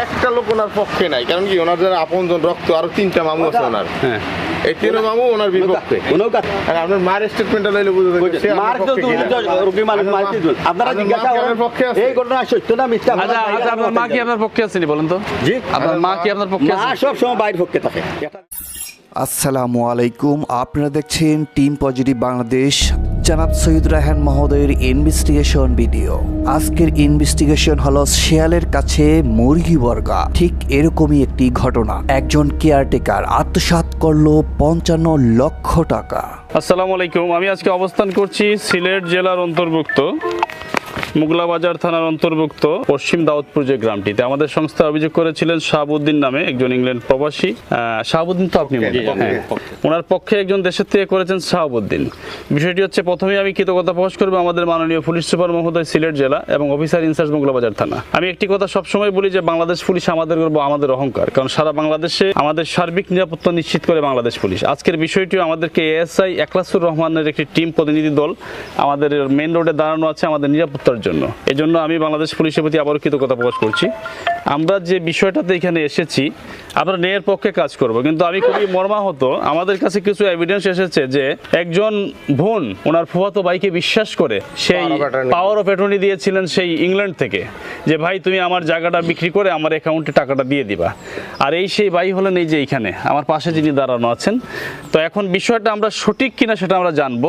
একটা লোক ওনার পক্ষে নাই, কারণ কি ওনার যারা আপনজন রক্ত আরো 3টা মামু আছে ওনার। হ্যাঁ, এই 3 মামু ওনার বিপক্ষে। আর আপনার মার স্টেটমেন্টটা লইলে বুঝতে পারছেন মার তো রোগী মানুষ মারতে দিন। আপনারা জিজ্ঞাসা করেন পক্ষে আছে এই ঘটনা সত্য না মিথ্যা? আচ্ছা, আপনার মা কি আপনার পক্ষে আছে নি বলেন তো? জি, আপনার মা কি আপনার পক্ষে আছে? মা সব সময় বাইরের পক্ষে থাকে। আসসালামু আলাইকুম, আপনারা দেখছেন টিম পজিটিভ বাংলাদেশ। জনাব সৈয়দ রায়হান মহোদয়ের ইনভেস্টিগেশন ভিডিও। আজকের ইনভেস্টিগেশন হলো শিয়ালের কাছে মুরগি বর্গা। ঠিক এরকমই একটি ঘটনা। একজন কেয়ারটেকার আত্মসাৎ করলো 55 লক্ষ টাকা। আসসালামু আলাইকুম, আমি আজকে অবস্থান করছি সিলেট জেলার অন্তর্ভুক্ত মুগলাবাজার থানার অন্তর্ভুক্ত পশ্চিম দাউদপুর যে গ্রামটিতে আমাদের সংস্থা অভিযোগ করেছিলেন শাহাবুদ্দিন নামে একজন ইংল্যান্ড প্রবাসী। শাহাবুদ্দিন তো আপনি ওনার পক্ষে একজন দেশের থেকে করেছেন শাহাবুদ্দিন। বিষয়টি হচ্ছে, প্রথমে আমি কৃতজ্ঞতা প্রকাশ করবো আমাদের মাননীয় পুলিশ সুপার মহোদয় সিলেট জেলা এবং অফিসার ইনচার্জ মুগলাবাজার থানা। আমি একটি কথা সবসময় বলি যে বাংলাদেশ পুলিশ আমাদের গর্ব, আমাদের অহংকার, কারণ সারা বাংলাদেশে আমাদের সার্বিক নিরাপত্তা নিশ্চিত করে বাংলাদেশ পুলিশ। আজকের বিষয়টিও আমাদেরকে এএসআই একলাসুর রহমানের একটি টিম প্রতিনিধি দল আমাদের মেইন রোডে দাঁড়ানো আছে আমাদের নিরাপত্তার জন্য। এজন্য আমি বাংলাদেশ পুলিশের প্রতি আবারও কৃতজ্ঞতা প্রকাশ করছি। আমরা যে বিষয়টাতে এখানে এসেছি, আমরা ন্যায়ের পক্ষে কাজ করব, কিন্তু আমি খুবই মর্মাহত, আমাদের কাছে কিছু এভিডেন্স এসেছে যে একজন বোন ওনার ফুফাতো ভাইকে বিশ্বাস করে সেই পাওয়ার অফ অ্যাটর্নি দিয়েছিলেন সেই ইংল্যান্ড থেকে, যে ভাই তুমি আমার জায়গাটা বিক্রি করে আমার অ্যাকাউন্টে টাকাটা দিয়ে দিবা। আর সেই ভাই হলেন এই যে এইখানে আমার পাশে যিনি দাঁড়ানো আছেন। তো এখন বিষয়টা আমরা সঠিক কিনা সেটা আমরা জানবো।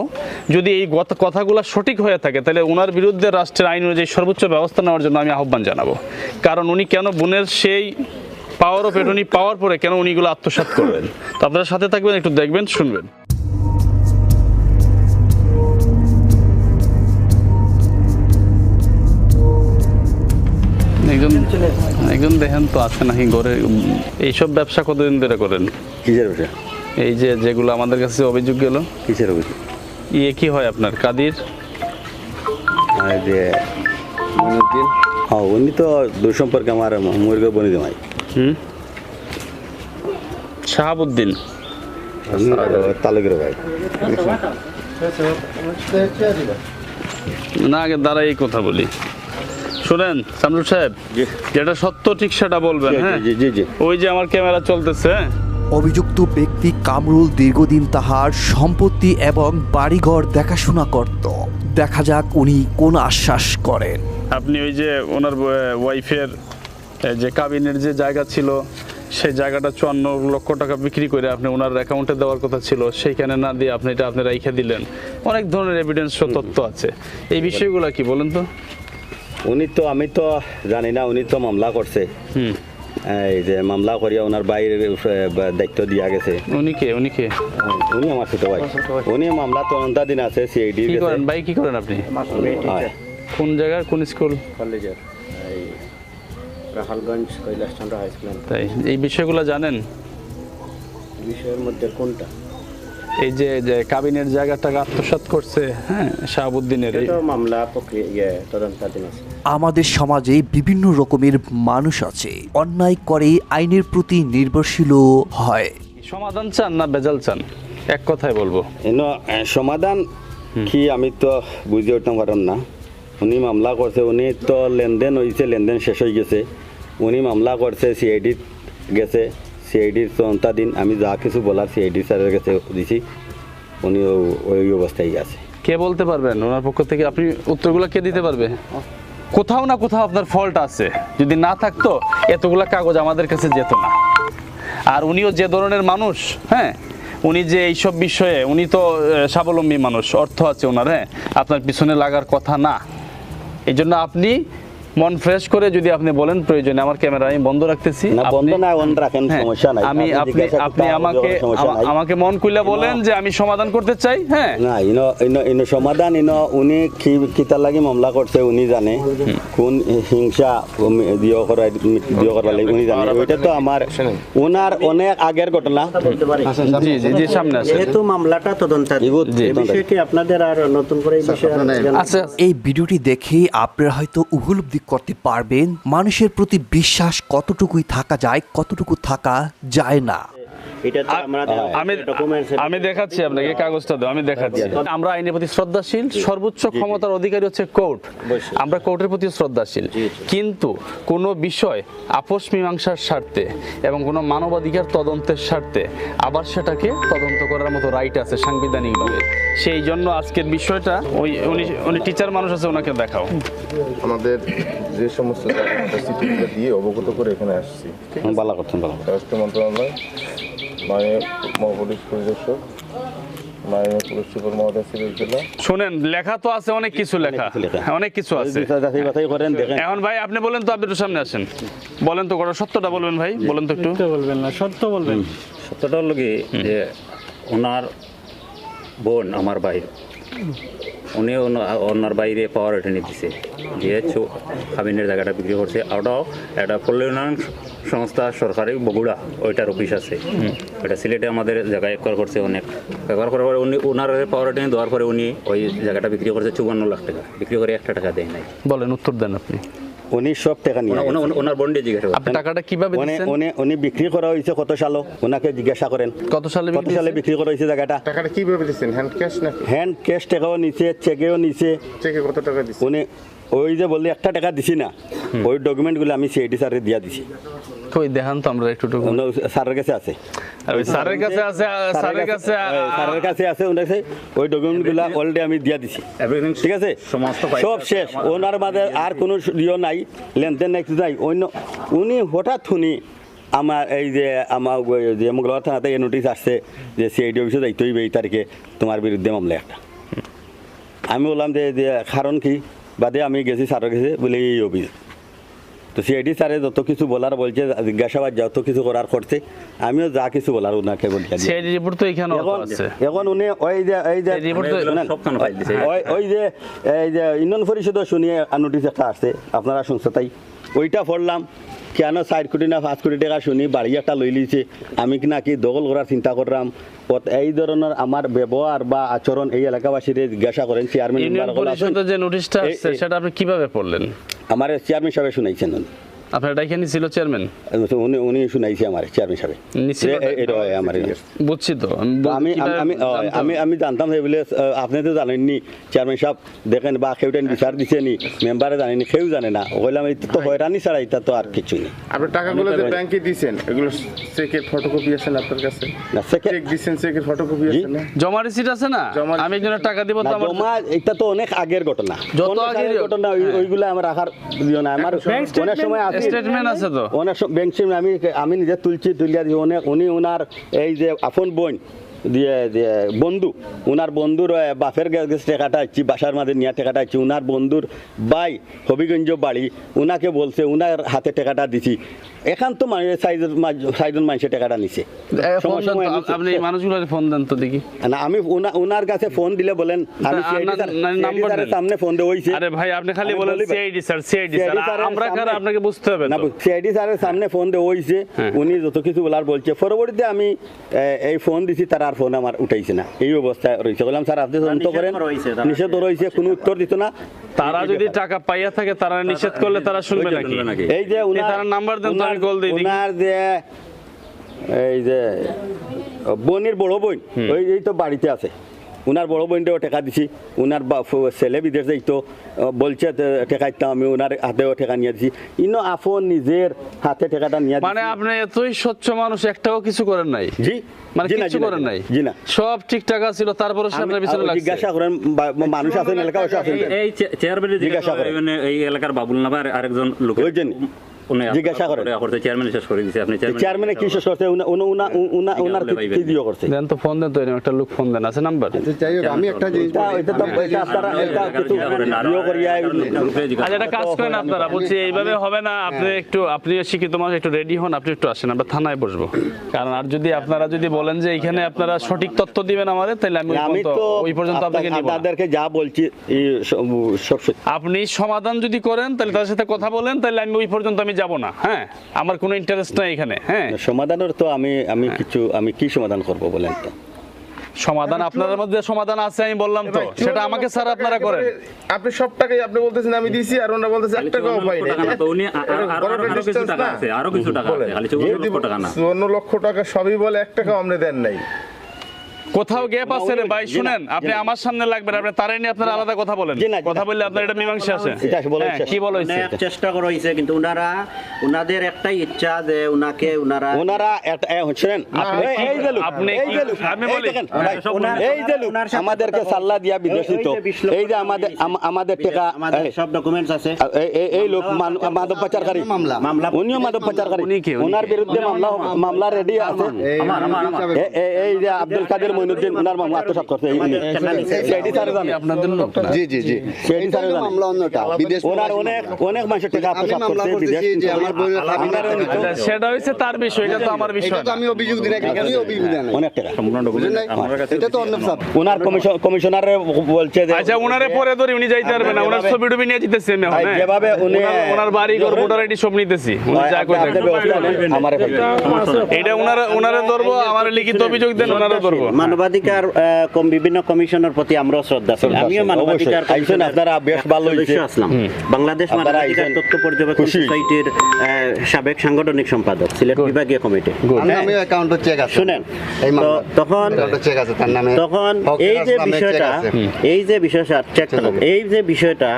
যদি এই কথাগুলো সঠিক হয়ে থাকে তাহলে ওনার বিরুদ্ধে রাষ্ট্রের আইন অনুযায়ী সর্বোচ্চ ব্যবস্থা নেওয়ার জন্য আমি আহ্বান জানাবো। কারণ উনি কেন বোনের সেই পাওয়ার অফ অ্যাটর্নি পাওয়ার পরে কেন উনি এগুলো আত্মসাৎ করবেন? তো আপনারা সাথে থাকবেন, একটু দেখবেন, শুনবেন। একজন দেখেন তো আছে নাকি ঘরে? এইসব ব্যবসা কতদিন ধরে করেন? কিসের ব্যবসা? এই যে যেগুলো আমাদের কাছে অভিযোগ গেল। কিসের অভিযোগ? কি হয় আপনার? কাদির উনি তো দুই সম্পর্কে আমার মুরগি বনি দেয়। শাহাবুদ্দিন তালুকের ভাই না, আগে দাঁড়াই এই কথা বলি। শুনেন সামরুল সাহেব, যেটা সত্য ঠিক সেটা বলবেন। হ্যাঁ, ওই যে আমার ক্যামেরা চলতেছে। অভিযুক্ত ব্যক্তি কামরুল দীর্ঘদিন তাহার সম্পত্তি এবং বাড়িঘর দেখাশোনা করত। দেখা যাক উনি কোন আশ্বাস করেন। আপনি ওই যে ওনার ওয়াইফের যে কাবিনের যে জায়গা ছিল, সেই জায়গাটা 54 লক্ষ টাকা বিক্রি করে আপনি ওনার অ্যাকাউন্টে দেওয়ার কথা ছিল, সেইখানে না দিয়ে আপনি এটা আপনি রাইখে দিলেন। অনেক ধরনের এভিডেন্স তথ্য আছে। এই বিষয়গুলো কি বলেন তো? উনি তো, আমি তো জানি না, উনি তো মামলা করছে। এই যে মামলা করিয়া ওনার বাইরের দায়িত্ব দিয়া গেছে। উনি কে? উনি আমার ছোট ভাই। উনি মামলা তদন্তাধীন আছে সিআইডি। কি করেন ভাই? কি করেন আপনি? কোন জায়গার, কোন স্কুল? কলেজের এই রাখালগঞ্জ কৈলাসচন্দ্র হাই স্কুল। তাই এই বিষয়গুলো জানেন? বিষয়ের মধ্যে কোনটা? এই যে কাবিনের জায়গাটা আত্মসাৎ করছে, হ্যাঁ, শাহাবুদ্দিনের মামলা প্রক্রিয়া তদন্তাধীন আছে। আমাদের সমাজে বিভিন্ন রকমের মানুষ আছে, অন্যায় করে আইনের প্রতি নির্ভরশীল হয়। সমাধান চান না বেজাল চান? এক কথায় বলবো, সমাধান কি আমি তো বুঝে উঠতে পারেন না। উনি মামলা করছে, উনি তো লেনদেন হয়েছে, লেনদেন শেষ হয়ে গেছে। উনি মামলা করছে, সিআইডি গেছে, সিআইডির তদন্তাধীন। আমি যা কিছু বলার সিআইডি স্যারের কাছে দিছি, উনি ওই অবস্থায় আছে। কে বলতে পারবেন ওনার পক্ষ থেকে? আপনি উত্তরগুলো কে দিতে পারবে? কোথাও না কোথাও আপনার ফল্ট আছে। যদি না থাকতো এতগুলা কাগজ আমাদের কাছে যেত না। আর উনিও যে ধরনের মানুষ, হ্যাঁ, উনি যে এইসব বিষয়ে, উনি তো স্বাবলম্বী মানুষ, অর্থ আছে ওনার, হ্যাঁ, আপনার পিছনে লাগার কথা না। এই জন্য আপনি মন ফ্রেশ করে যদি আপনি বলেন প্রয়োজনে আমার ক্যামেরা আমি বন্ধ রাখতেছি, আপনি আমাকে মন খুলে বলেন যে আমি সমাধান করতে চাই। হ্যাঁ, না ইনো সমাধান উনি কিতার লাগি মামলা করছে উনি জানে, কোন হিংসা উনি জানে। ওইটা তো আমার ওনার অনেক আগের ঘটনা। জি জি জি, সামনে আসে। যেহেতু মামলাটা তদন্তাধীন, এই বিষয়টি আপনাদের আর নতুন করে এই বিষয়ে আচ্ছা, এই ভিডিওটি দেখে আপনারা হয়তো উপলব্ধি করতে পারবেন মানুষের প্রতি বিশ্বাস কতটুকুই থাকা যায়, কতটুকু থাকা যায় না। এটা তো আমরা আমি ডকুমেন্টস আমি দেখাচ্ছি আপনাকে কাগজটা দাও, আমি দেখাচ্ছি। আমরা আইনের প্রতি শ্রদ্ধাশীল, সর্বোচ্চ ক্ষমতার অধিকারী হচ্ছে কোর্ট, আমরা কোর্টের প্রতি শ্রদ্ধাশীল। কিন্তু কোনো বিষয় আপোষ মীমাংসার স্বার্থে এবং কোনো মানবাধিকার তদন্তের স্বার্থে আবার সেটাকে তদন্ত করার মতো রাইট আছে সাংবিধানিকভাবে। সেই জন্য আজকের বিষয়টা উনি টিচার মানুষ আছে, ওনাকে দেখাও। আমাদের যে সমস্ত চিঠিগুলো দিয়ে অবগত করে এখানে আসছি, ভালো করছেন, ভালো স্বরাষ্ট্র মন্ত্রণালয়, মাননীয় মহাপুলিশ পরিদর্শক, মাননীয় পুলিশ সুপার মহোদয় সিলেট জেলা। শুনেন, লেখা তো আছে, অনেক কিছু লেখা, অনেক কিছু আছে। করেন দেখেন। এখন ভাই আপনি বলেন তো, আপনি একটু সামনে আসেন, বলেন তো কটা সত্যটা বলবেন ভাই, বলেন তো একটু। বলবেন না, সত্য বলবেন। সত্যটা হলো কি যে ওনার বোন আমার ভাই, উনি ওনার বাইরে পাওয়ার অ্যাটেন্ড দিছে দিয়ে খাবিনের জায়গাটা বিক্রি করছে। ওটাও একটা পল্লী উন্নয়ন সংস্থা সরকারি বগুড়া, ওইটার অফিস আছে, ওইটা সিলেটে আমাদের জায়গায় একবার করছে। অনেক একবার করার পরে উনি ওনার পাওয়ার অ্যাটেন্ড দেওয়ার পরে উনি ওই জায়গাটা বিক্রি করছে 54 লাখ টাকা, বিক্রি করে 1 টাকা দেয় নাই। বলেন, উত্তর দেন আপনি। উনি সব টাকা নিয়ে ওনার বন্ডে জিজ্ঞাসা আপনি টাকাটা কিভাবে দিচ্ছেন? উনি বিক্রি করা হয়েছে কত সালে, ওনাকে জিজ্ঞাসা করেন কত সালে বিক্রি করা হয়েছে জায়গাটা। টাকাটা কিভাবে দিচ্ছেন? হ্যান্ড ক্যাশ নাকি? হ্যান্ড ক্যাশ টাকাও নিচে, চেকেও নিচে। চেকে কত টাকা দিচ্ছেন? উনি ওই যে বললি 1 টাকা দিছি না, ওই ডকুমেন্টগুলো আমি সিআইডি স্যারের দিয়া দিছি। কই দেখান তো আমরা একটু। স্যারের কাছে আছে, স্যারের কাছে আছে, স্যারের কাছে স্যারের কাছে আছে, ওনার কাছে ওই ডকুমেন্টগুলো অলরেডি আমি দিয়া দিছি। ঠিক আছে, সব শেষ। ওনার মাঝে আর কোনো ইয়ে নাই, লেনদেন নাই, কিছু নাই। অন্য উনি হঠাৎ শুনি আমার এই যে আমার যে মঙ্গলবার থানাতে নোটিশ আসছে যে সিআইডি অফিসে যাইতে হইবে এই তারিখে তোমার বিরুদ্ধে মামলা একটা। আমি বললাম যে কারণ কি, বাদে আমি গেছি স্যারের কাছে, বলে এই অভিযোগ। তো সিআইডি স্যারে যত কিছু বলার বলছে, জিজ্ঞাসাবাদ যত কিছু করার করছে, আমিও যা কিছু বলার ওনাকে বলছি। সিআইডি রিপোর্ট তো এখানে আছে। এখন উনি ওই যে রিপোর্ট তো ওই যে এই যে ইউনিয়ন পরিষদও শুনিয়ে নোটিশ একটা আসছে, আপনারা শুনছে তাই, ওইটা পড়লাম। কেন 4 কোটি না 5 কোটি টাকা শুনি বাড়ি একটা লই লিছে, আমি কি নাকি দখল করার চিন্তা করলাম। এই ধরনের আমার ব্যবহার বা আচরণ এই এলাকাবাসীর জিজ্ঞাসা করেন। চেয়ারম্যান যে নোটিশটা আসছে সেটা আপনি কিভাবে পড়লেন? আমার চেয়ারম্যান সাহেব শুনাইছেন, আপনার এটা এখানে ছিল চেয়ারম্যান, উনি শুনাইছে আমার চেয়ারম্যান সাহেব। এটা আমার বুঝছি তো আমি জানতাম বলে, আপনি তো জানেননি চেয়ারম্যান সাহেব দেখেন বা কেউটেন বিচার দিছেনি, মেম্বারে জানেনি, কেউ জানে না। বললাম এই তো হয়রানি ছাড়া এটা তো আর কিছু নেই। আপনি টাকাগুলো যে ব্যাংকে দিয়েছেন, এগুলো চেকের ফটোকপি আছে না আপনার কাছে? না, চেক দিয়েছেন, চেকের ফটোকপি আছে না? জমা রিসিট আছে না? আমি একজনের টাকা দিব তো আমার জমা, এটা তো অনেক আগের ঘটনা, যত আগের ঘটনা ওইগুলো আমার রাখার দিও না। আমার অনেক সময় স্টেটমেন্ট আছে তো, অনেক ব্যাংক স্টেটমেন্ট আমি নিজে তুলিয়া দিই। উনি ওনার এই যে আপন বোন দিয়ে বন্ধু, ওনার বন্ধুর বাপের টাকাটা আছি, বাসার মাঝে নিয়ে টাকাটা আছি, ওনার বন্ধুর ভাই হবিগঞ্জ বাড়ি, ওনাকে বলছে, ওনার হাতে টাকাটা দিছি। এখন তো সাইজন মানুষের টাকাটা নিছে। আপনি এই মানুষগুলোর ফোন দেন তো দেখি না, আমি ওনার কাছে ফোন দিলে বলেন আমি সামনে ফোন দেওয়া হয়েছে। আরে ভাই আপনি খালি বলেন সিআইডি স্যার, সিআইডি স্যার, আমরা কারা আপনাকে বুঝতে হবে না। সিআইডি স্যারের সামনে ফোন দেওয়া হয়েছে, উনি যত কিছু বলার বলছে। পরবর্তীতে আমি এই ফোন দিছি, তার আর ফোন আমার উঠাইছে না, এই অবস্থায় রয়েছে। বললাম স্যার আপনি তদন্ত করেন, নিষেধ রয়েছে, কোনো উত্তর দিত না। তারা যদি টাকা পাইয়া থাকে, তারা নিষেধ করলে তারা শুনবে নাকি? এই যে তার নাম্বার দেন তো, আমি কল দিই। ওনার যে এই যে বোনের বড় বোন, এই তো বাড়িতে আছে, ওনার বড় বোনটাও টাকা দিছি। ওনার ছেলে বিদেশ যাইতো, বলছে টাকা দিতাম, আমি ওনার হাতেও টাকা নিয়ে দিছি। ইনো আপন নিজের হাতে টাকাটা নিয়ে, মানে আপনি এতই স্বচ্ছ মানুষ, একটাও কিছু করেন নাই? জি, মানে কিছু করেন নাই? জি না, সব ঠিকঠাক ছিল, তারপরে সামনে পিছনে লাগছে। জিজ্ঞাসা করেন, মানুষ আছেন এলাকাবাসী আছেন, এই চেয়ারম্যান জিজ্ঞাসা করেন, এই এলাকার বাবুল নামে আরেকজন লোক জিজ্ঞাসা করেন। চেয়ারম্যান শেষ করে দিয়েছে। আপনি চেয়ারম্যানে কি শেষ করছে? ওনার কি দিও করছে? দেন তো ফোন দেন তো, একটা লোক ফোন দেন, আছে নাম্বার? আমি একটা জিনিস, এটা তো আপনারা এটা কিছু দিও করিয়া আচ্ছা একটা কাজ করেন আপনারা, বলছি এইভাবে হবে না। আপনি শিক্ষিত মানুষ, একটু রেডি হন, আপনি একটু আসেন, আমরা থানায় বসবো। কারণ আর যদি আপনারা বলেন যে এখানে আপনারা সঠিক তথ্য দিবেন আমাদের, তাহলে আমি তো ওই পর্যন্ত আপনাকে নিব না। আপনাদেরকে যা বলছি সব আপনি সমাধান যদি করেন, তাহলে তার সাথে কথা বলেন, তাহলে আমি ওই পর্যন্ত আমি যাব না। হ্যাঁ, আমার কোনো ইন্টারেস্ট নাই এখানে। হ্যাঁ, সমাধানের তো আমি কি সমাধান করব বলেন তো? সমাধান আপনাদের মধ্যে সমাধান আছে আমি বললাম তো, সেটা আমাকে স্যার আপনারা করেন। আপনি সব টাকাই আপনি বলতেছেন আমি দিছি, আর ওনারা বলতেছে 1 টাকাও পাইনি। আরো কিছু টাকা আছে, খালি 54 লক্ষ টাকা না। 54 লক্ষ টাকা সবই বলে 1 টাকাও আপনি দেন নাই। কোথাও গ্যাপ আছে রে ভাই, শুনেন আপনি আমার সামনে লাগবেন, আপনি তারাই নিয়ে আপনারা আলাদা কথা বলেন, কথা বললে আপনার এটা মীমাংসা আছে। হ্যাঁ, কি বলা হয়েছে? অনেক চেষ্টা করা হয়েছে, কিন্তু উনাদের একটাই ইচ্ছা যে উনারা শুনেন আপনি আমি বলি আমাদেরকে সাল্লা দিয়া বিদেশি তো এই যে আমাদের টাকা আমাদের সব ডকুমেন্টস আছে। এই লোক মাদক পাচারকারী, মামলা উনিও মাদক পাচারকারী, ওনার বিরুদ্ধে মামলা রেডি আছে। এই যে আব্দুল কাদের মঈনুদ্দিন ওনার মামলা আত্মসাৎ করছে, সেটি স্যার জানে আপনাদের লোক না। জি জি জি সেটি স্যার জানে। মামলা অন্যটা বিদেশ ওনার অনেক মানুষের টাকা আত্মসাৎ মামলা করছে করতেছি বিদেশ। যে আমার বোনের আচ্ছা, সেটা হচ্ছে তার বিষয়, এটা তো আমার বিষয় এটা তো না। আমি অভিযোগ দিই না, আমি অভিযোগ দিই না, অনেক টাকা সম্পূর্ণ বুঝলেন ডকুমেন্ট নাই? আমার কাছে এটা তো অন্য সব ওনার কমিশনার বলছে যে আচ্ছা, ওনারে পরে ধরে উনি যাইতে পারবেন না, ওনার ছবি টবি নিয়ে যেতেছি আমি এখন। হ্যাঁ। যেভাবে উনি ওনার বাড়ি ঘর ভোটার আইডি সব নিতেছি, উনি যা কই আপনি ব্যবস্থা নেন, আমারে এটা ওনারে ধরবো, আমার লিখিত অভিযোগ দেন, ওনারে ধরবো। মানবাধিকার বিভিন্ন কমিশনের প্রতি আমরা শ্রদ্ধাশীল। আমিও মানবাধিকার আইসেন, আপনারা বেশ ভালো হয়েছে। সদস্য আসলাম। বাংলাদেশ আপনারা মানবাধিকার আইসেন। তথ্য পর্যবেক্ষণ খুশি। সোসাইটির সাবেক সাংগঠনিক সম্পাদক, সিলেট বিভাগীয় কমিটি। আমি অ্যাকাউন্টে চেক আছে, শুনেন, এই মামলা তখন অ্যাকাউন্টে চেক আছে তার নামে, তখন ফকির এই যে আসলামের বিষয়টা check আছে। এই যে বিষয়টা চেক থাকুক, এই যে বিষয়টা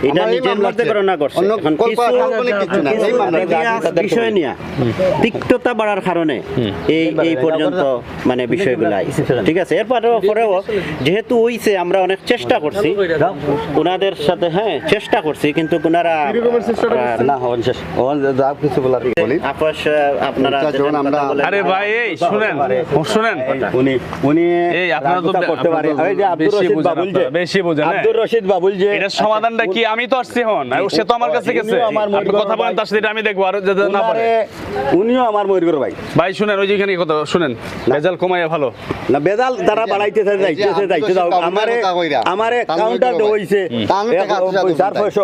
এটা আমার এই নিজের মামলার মধ্যে check। গণনা করছে। অন্য এখন কল্পনা কিছু কাল্পনিক কিছু না, এই মামলার check। বিষয় নিয়ে তিক্ততা বাড়ার কারণে এই পর্যন্ত মানে বিষয়গুলো আইছে। ঠিক আছে, পরেও যেহেতু হইছে, আমরা অনেক চেষ্টা করছি ওনাদের সাথে, হ্যাঁ চেষ্টা করছি, কিন্তু ওনারা না হন শেষ হন যা কিছু বলার বলি। আপোষ আপনারা এটা যখন আমরা- কথা বলেন- আরে ভাই এই শুনেন উনি এই আপনারা তো রাজনীতি করতে পারে। ওই যে আব্দুর বেশি রশিদ বুঝেন, বাবুল যে বেশি বুঝেন, হ্যাঁ। আব্দুর রশিদ বাবুল যে এটার সমাধানটা কি? আমি তো আসছি হন, আর সে তো আমার কাছে গেছে। উনিও আমার আপনি মরিগর কথা বলেন ভাই। তার সাথে, এটা আমি দেখবো আর যাতে না পারে। উনিও আমার ময়ূর ভাই ভাই শুনেন, ওই যেখানে কথা শুনেন, রেজাল্ট কমাইয়া ভালো। না বেদাল তারা বাড়াইতেছে যাইতেছে যাও আমারে কাউন্টার হইছে তাহলে টাকা পয়সার পয়সা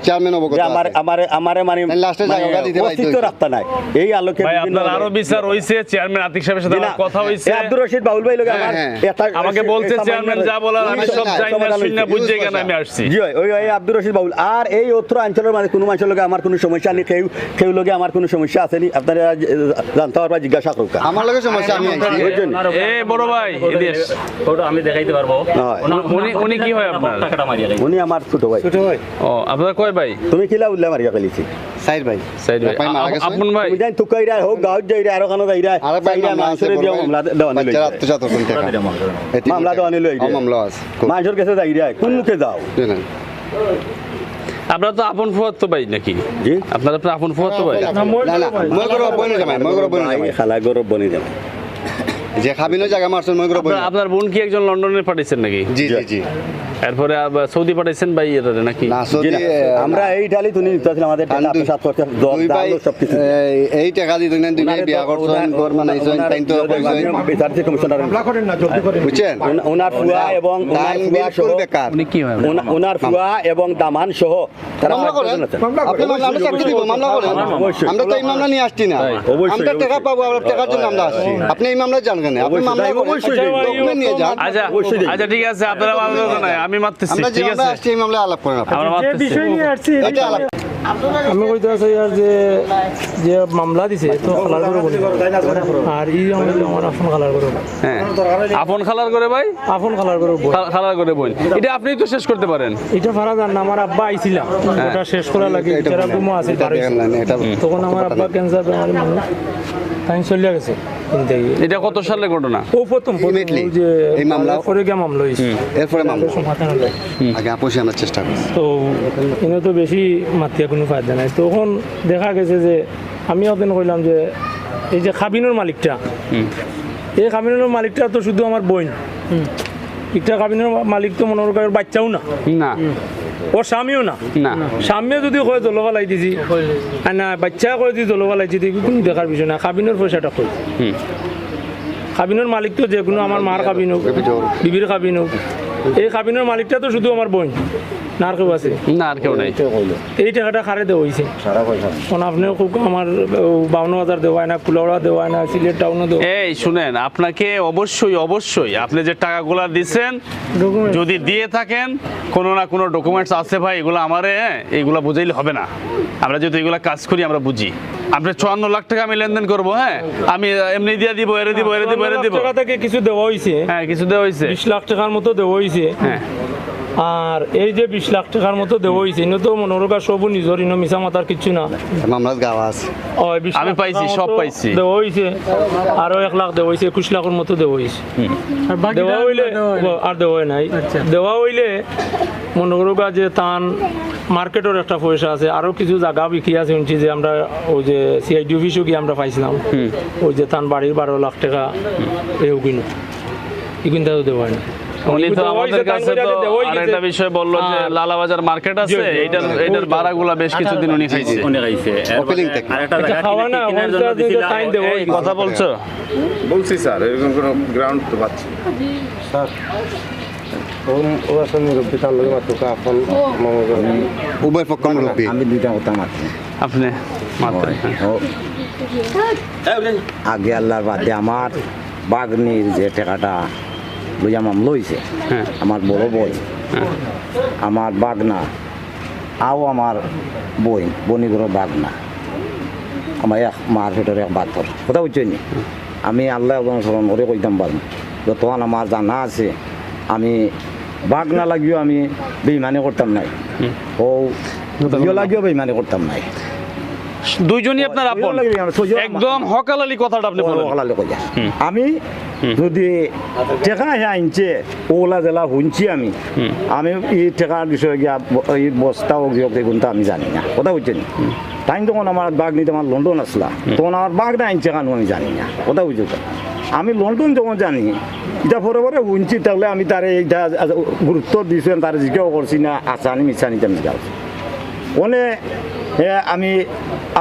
চেয়ারম্যান অবগত যে আছে। আমারে মানে লাস্টে জায়গা দিতে অস্তিত্ব পারতো। রাখতা নাই এই আলোকে ভাই বিভিন্ন আপনার আরো বিচার হইছে, চেয়ারম্যান আতিক সাহেবের সাথে আমার কথা হইছে। আব্দুর রশিদ বাবুল ভাই লোক আমার হ্যাঁ, আমাকে বলছে চেয়ারম্যান যা বলার আমি সব জানি না, শুনি না, বুঝে কেন আমি আসছি। জি ওই আব্দুর রশিদ বাবুল আর এই অত্র অঞ্চলের মানে কোনো মানুষের লগে আমার কোনো সমস্যা নেই, কেউ লগে আমার কোনো সমস্যা আসেনি, আপনারা জানতে পারবা, জিজ্ঞাসা করুক। আমার লগে সমস্যা আমি আইছি। ওই জন্য এ বড় ভাই এদিকে এস। ওটা আমি দেখাইতে পারবো। হয়। উনি কি হয় আপনার? টাকাটা মারিয়া গেছে। উনি আমার ছোট ভাই। ও আপনারা কয় ভাই? তুমি কিলা উল্লা মারিয়া ফেলিছি সাইদ ভাই সাইদ ভাই, ভাই মারা গেছে। আপন ভাই তুমি জান তুকাইরা হোক গাঁৱত যাইরা আর ওখানে যাইরা আরেক ভাই যাইরা মামলা আছে, মানুষের দিয়া মামলা দেওয়া নিল বাচ্চার আত্মসাৎ টাকা মামলা দেওয়া নিল মামলা আছে। মানুষের কাছে যাইরা কোন মুখে যাও বুঝলেন? আপনারা তো আপন ফুয়াত তো ভাই নাকি? জি আপনারা তো আপন ফুয়াত তো ভাই? না না মই করব বইনো জামাই মই করব বইনো জামাই খালা গরব বনি যাবে যে খাবিনো জায়গা মারছেন মই করব বইনো। আপনার বোন কি একজন লন্ডনে পাঠাইছেন নাকি? জি জি জি এরপরে আবার সৌদি পাঠাইছেন ভাই এটারে নাকি? না জি সৌদি না, আমরা এই ডালি তুমি নিতেছিলাম আমাদের টাকা দুই- আত্মসাৎ করতে জব দুই ভাই দাও সব কিছু এই টাকা দিতে না দুই ভাই বিয়া করছেন ঘর বানাইছেন তাই তো বিচারছে কমিশনার বুঝছেন ওনার ফুয়া এবং ওনার টাইম ফুয়া বিলকুল সহ বেকার উনি কি হয়? ওনার ফুয়া এবং দামান সহ তারা মামলা করেন পাঁচজন আছেন। আপনি মামলা আমরা চাকরি দিব মামলা করেন অবশ্যই। আমরা তো এই মামলা নিয়ে আসছি না অবশ্যই, আমরা টাকা পাবো আমরা টাকার জন্য আমরা আসছি আপনি এই মামলা জানবেন আপনি অবশ্যই, মামলা করেন অবশ্যই দেখবো। ডকুমেন্ট নিয়ে যান আচ্ছা অবশ্যই দেখি। আচ্ছা ঠিক আছে, আপনারা ভালো নাই, আমি মারতেছি, আমরা যে ঠিক আমরা আছে? আসছি এই মামলা আলাপ করেন আপনি আমরা মারতেছি। এটা আলাপ আমি কইতে আছি আর যে মামলা দিছে তো খালার করে বলি আর ই আমার আপন খালার করে হ্যাঁ আপন খালার করে ভাই, আপন খালার করে বই খালার করে বোন, এটা আপনিই তো শেষ করতে পারেন। এটা ফারা জান না আমার আব্বা আইছিলাম ওটা শেষ করা লাগে যারা ঘুমো আছে এটা দেখেন না এটা তখন আমার আব্বা ক্যান্সার বেমারি মানুষ তাই চলিয়া গেছে কিন্তু এটা কত সালের ঘটনা? ও প্রথম Immediately, যে এই মামলা- পরে গিয়ে মামলা হয়েছে এরপরে মামলা সমাধান হলো আগে আপোষে আমরা চেষ্টা করছি তো এনে তো বেশি মাতিয়া কোনো ফায়দা নাই তখন দেখা গেছে যে আমি ওদিন কইলাম যে এই যে খাবিনোর মালিকটা এই খাবিনোর মালিকটা তো শুধু আমার বোন একটা খাবিনোর মালিক তো মনে করেন বাচ্চাও না না ওর স্বামীও না না স্বামীও যদি কয় জলবালাই দিছি আর না বাচ্চা কয় যদি জলবালাই দিছি কোনো দেখার বিষয় না খাবিনোর পয়সাটা কই খাবিনোর মালিক তো যে কোনো আমার মার খাবিন হোক বিবির খাবিন হোক এই খাবিনোর মালিকটা তো শুধু আমার বোন না আর কেউ আছে? না আর কেউ নাই। এই টাকাটা খারে দেওয়া হয়েছে আপনি খুব আমার 52,000 দেওয়া হয় না, কুলাউড়া দেওয়া হয় না, সিলেট টাউনও দেওয়া। এই শুনেন, আপনাকে অবশ্যই অবশ্যই আপনি যে টাকাগুলা দিচ্ছেন যদি দিয়ে থাকেন কোনো না কোনো ডকুমেন্টস আছে ভাই, এগুলো আমারে এইগুলা বুঝাইলে হবে না। আমরা যদি এগুলা কাজ করি আমরা বুঝি। আপনি 54 লাখ টাকা আমি লেনদেন করবো, হ্যাঁ আমি এমনি দিয়ে দিব, এরে দিব, এরে দিব, এরে দিব। টাকা থেকে কিছু দেওয়া হয়েছে, হ্যাঁ কিছু দেওয়া হয়েছে 20 লাখ টাকার মতো দেওয়া হয়েছে। হ্যাঁ আর এই যে 20 লাখ টাকার মতো দেওয়া হয়েছে, ইনো তো মনোরকা সবু নিজের, ইনো মিশা মাতার কিচ্ছু না। মামলার গাওয়া আছে। আমি পাইছি, সব পাইছি। দেওয়া হয়েছে আরো 1 লাখ দেওয়া হয়েছে, 21 লাখের মতো দেওয়া হয়েছে। দেওয়া হইলে আর দেওয়া হয় নাই। দেওয়া হইলে মনোরকা যে তান মার্কেটের একটা পয়সা আছে, আরো কিছু জায়গা বিক্রি আছে শুনছি যে আমরা ওই যে সিআইডি অফিসও গিয়ে আমরা পাইছিলাম, ওই যে তান বাড়ির 12 লাখ টাকা এও কিনো এগুলো দেওয়া হয় না। উনি তো আমাদের কাছে তো আরেকটা বিষয় বললো যে লালাবাজার মার্কেট আছে, এটার ভাড়াগুলা বেশ কিছুদিন উনি খাইছে। আরেকটা জায়গা খাওয়া না কেনার জন্য দিছিল। এই কথা বলছো? বলছি স্যার, এরকম কোনো গ্রাউন্ড তো পাচ্ছি স্যার। উভয় পক্ষ মুরব্বী। আমি দুইটা কথা মাত্র। আপনি মাত্র আগে আল্লাহর বাদে আমার বাগনির যে টাকাটা লইয়া মামলা হয়েছে, হ্যাঁ আমার বড় বই, আমার বাগনা, আও আমার বই বনিগড় বাগনা, আমার এক মার ভেতরে এক বাথর কথা বুঝছেন নি? আমি আল্লাহ স্মরণ করে কইতাম পারবো যতক্ষণ আমার জানা আছে আমি বাগনা লাগিও আমি বেইমানি করতাম নাই, ও লাগিও বেইমানি করতাম নাই। দুইজনই আপনার আপন, একদম হকালালি কথাটা আপনি বলেন। আমি যদি টেকা আনছে ওলা জেলা শুনছি আমি এই টেকার বিষয়ে গিয়া এই বস্তা কিন্তু আমি জানি না কথা বুঝছেন। তাই তখন আমার বাগনিতে আমার লন্ডন আসলা, তখন আমার বাগনা আনছে কেন আমি জানি না কথা বুঝছো। আমি লন্ডন যখন জানি এটা পরে পরে শুনছি, তাহলে আমি তার এইটা গুরুত্ব দিয়েছেন, তার জিজ্ঞাও করছি না আসানি মিশানি তেমনি যাচ্ছি ওনে। আমি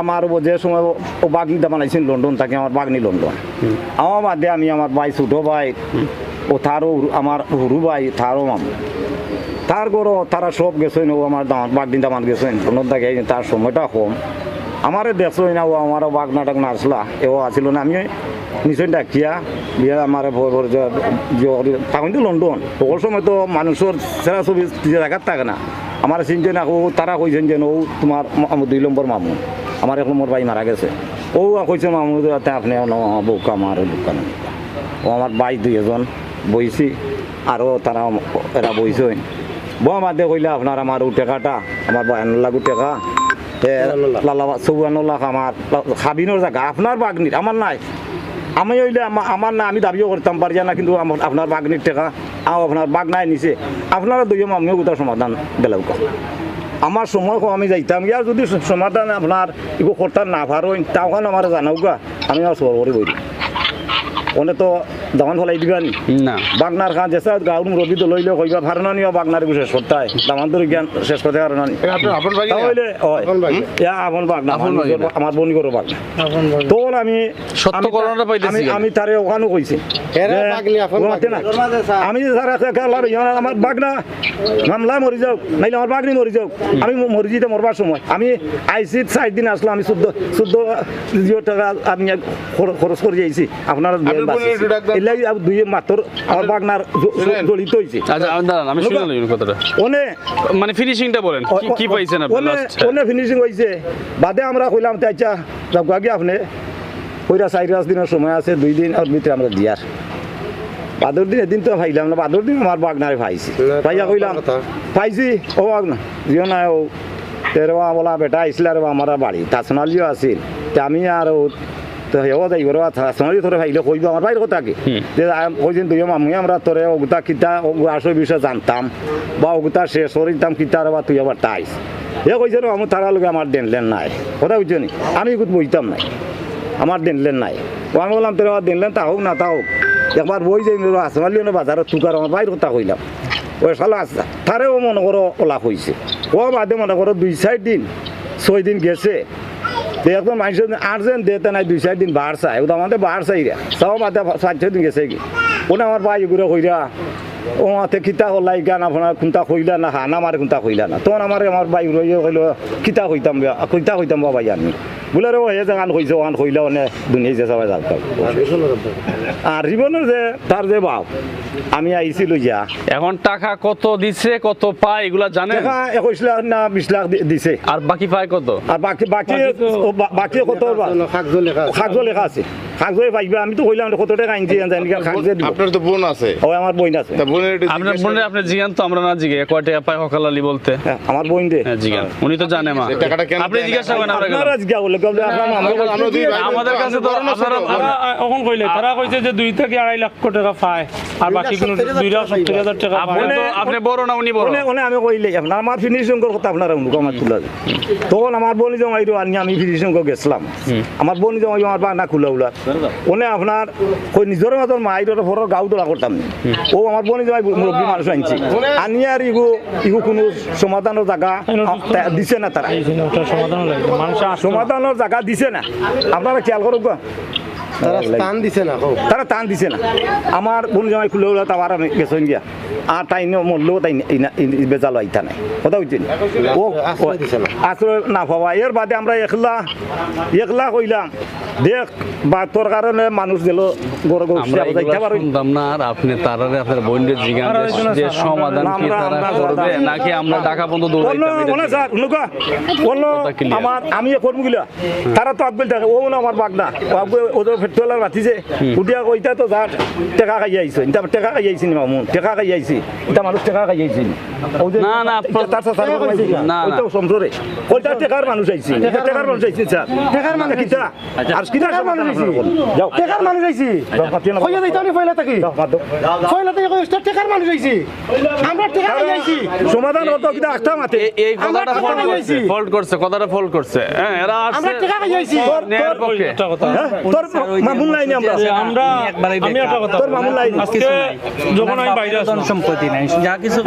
আমার যে সময় ও বাগনিটা বানাইছেন লন্ডন থাকে, আমার বাগনি লন্ডন। আমার বাদে আমি আমার ভাই ছোটো ভাই ও তারও আমার হুরু ভাই তারও মামু তার গরো তারা সব গেছেন, ও আমার বাগনি দামান গেছেন লন্ডন থাকে, তার সময়টা কম। আমারে দেখছই না, ও আমারও বাগনা টাগনা আসলা এও আসিল না। আমি নিশ্চয় ডাকিয়া বিয়া আমার তখন তো লন্ডন ওর সময় তো মানুষের সেরা ছবি জায়গার থাকে না। আমার চিনছেন ও তারা কইছেন যেন ও তোমার 2 নম্বর মামু, আমার 1 নম্বর ভাই মারা গেছে। ও কইছে মামু আপনি বউকা আমার দোকান। ও আমার ভাই 2জন বইছি, আরও তারা এরা বইছে বউ মাঝে কইলে আপনার আমার ও টাকাটা আমার 52 লাখ টাকা, লালা 54 লাখ আমার খাবিনোর জায়গা আপনার বাগনির আমার নাই। আমি হইলে আমার না আমি দাবিও করতাম পারি না, কিন্তু আপনার বাগনির টাকা আপনার বাগ নাই নিছে, আপনারা দুইজন আমিও কোথাও সমাধান বেলাউকা। আমার সময় আমি যাইতাম গিয়া, যদি সমাধান আপনার এগুলো করতাম না পারোই তখন আমার জানাউকা, আমি আর সর করে বই ওনে তো দামান ফলাই দিবা নি না বাগনার খান যেসা গাউর মুরব্বী তো লইলে কইবা পারো না নিও বাগনার শেষ করতে হয়, দামান তো জ্ঞান শেষ করতে পারো না তাহলে আপন বাগনা আমার বনি করো বাগনা। তখন আমি সত্য ঘটনাটা পাইতেছি, আমি তারে ওখানে কইছি আমি আমার বাগনা মামলা মরি যাও নাইলে আমার বাগনি মরি যাও, আমি মরি যেতে মরবার সময় আমি আইসি 4 দিন আসলো, আমি 14 টাকা আমি খরচ করে যাইছি আপনারা দুই মাত্র আমার বাগনার জড়িত হয়েছে। আমি শুনলাম কথাটা, মানে ফিনিশিংটা বলেন কি পাইছেন আপনি? ফিনিশিং হয়েছে বাদে আমরা কইলাম আচ্ছা যাবো আপনি ওইটা 4-5 দিনের সময় আছে, 2 দিন আর ভিতরে আমরা দিয়ার বাদর দিন এদিন তো পাইলাম না, বাদর দিন আমার বাগনারে পাইছি, পাইয়া কইলাম পাইছি ও বাগনা জিও না ও তেরো বলা বেটা আইসলে আর আমার বাড়ি তাছনালিও আছিল, আমি আর তো হেও যাই বড় সোনালি তোরে ভাইলে কইব আমার ভাইয়ের কথা কি যে কইছেন তুই মামু আমরা তোরে ওগুতা কিতা আসল বিষয় জানতাম বা ওগুতা শেষ করিতাম কিতার বা তুই আবার তাইস এ কইছে মামু তারা লোক আমার দেনলেন নাই কথা বুঝছো নি, আমি এগুত বইতাম নাই আমার দেনলেন নাই। ও আমি বললাম তোর আবার দেনলেন তা হোক না তা হোক, একবার বই যাই আসমালিও না বাজারে তুকার আমার ভাইয়ের কথা কইলাম ওই সালা আসা তারেও মনে করো ওলা হয়েছে। ও বাদে মনে করো 2-4 দিন 6 দিন গেছে, একদম মানুষের আর্জেন্ট দেতে নাই 2-4 দিন বাড় চাই, ওটা আমাদের বাড় চাই রে সব বাদে 5-6 দিন গেছে কি ওটা আমার ভাই ঘুরে কইরা ও হাতে কিতা হলাই গান আপনার কোনটা কইলা না হানা আমার কোনটা কইলা না তখন আমার ভাই রয়ে কইল কিতা কইতাম বাবা আমি বলে রে হে যে গান কইছে গান কইলা অনেক দুনিয়া যে সবাই যাও আর জীবনের যে তার যে বাপ আমি আইছি লইয়া এখন টাকা কত দিছে কত পায় এগুলা জানেন? টাকা 21 লাখ না 20 লাখ দিছে। আর বাকি পায় কত? আর বাকি কত কাগজ লেখা আছে কাগজে পাইবে। আমি তো কইলাম কত টাকা আনছি জানি কাগজে দিব। আপনার তো বোন আছে? ও আমার বোন আছে। তা বোনের একটু আপনার বোনের আপনি জিগান তো, আমরা না জিগে কয় টাকা পায় হকালালি বলতে। আমার বোন দে হ্যাঁ জিগান, উনি তো জানে মা। টাকাটা কেন আপনি জিজ্ঞাসা করেন আমরা কেন? আপনারা জিজ্ঞাসা করলে আমাদের কাছে তো আপনারা এখন কইলে তারা কইছে যে 2 থেকে 2.5 লাখ টাকা পায় আর বাকি কোনো 2,70,000 টাকা পায়। আপনি বড় না উনি বড়? আমি কইলে আপনার আমার ফিনিশিং কথা আপনারা উনি আমার তুলা তখন আমার বোন জমাই আনি আমি ফিনিশিং গেছিলাম। আমার বোন জমাই আমার বানা খুলা উলা ওনে আপনার কই নিজের মতন মাইর ফোর গাউ তোলা করতাম। ও আমার বোন জমাই মুরব্বী মানুষ আনছি আনি আর ইগু কোনো সমাধানের জায়গা দিছে না। তারা সমাধানের জায়গা দিছে না। আপনারা খেয়াল করুক তারা টান দিছে না। আমার বোন জামাই খুলে উলা তার আমি গেছেন গিয়া আর তাই মরলেও তাই বেজাল আইতা নাই কথা বুঝছেন। ও আশ্রয় না পাওয়া এর বাদে আমরা একলা কইলাম দেখ বা তোর কারণে মানুষ দিল আপনি তারারে আপনার বোনদের জিগান যে সমাধান কি তারা করবে নাকি আমরা টাকা বন্ধ আমার আমি করবো গিলা তারা তো আকবেল থাকে ও না আমার বাগনা ওদের পেট্রোলার বাতিছে উঠিয়া কইতা তো যার টেকা খাই আইছে টেকা খাই আইছি নি মামুন টেকা খাই আইছি এটা মানুষ টেকা খাই আইছি না না তার সমঝরে ওইটা টেকার মানুষ আইছি টেকার মানুষ আইছি স্যার টেকার মানে কিটা আর কিটা মানুষ আইছি যাও টেকার মানুষ আইছি কইয়া দিতা নি ফয়লা থাকি ফয়লা থেকে কইস্টা টেকার মানুষ আইছি আমরা টেকা খাই আইছি সমাধান হতো কিটা একটা মাতে এই কথাটা কথাটা ফোল্ড করছে হ্যাঁ এরা আমরা টেকা খাই আইছি নেয়ার পক্ষে একটা কথা তোর মামুন লাইনি আমরা আমি একটা কথা তোর মামুন লাইনি আজকে যখন আমি বাইরে আসলাম সম্পত্তি নাই যা কিছু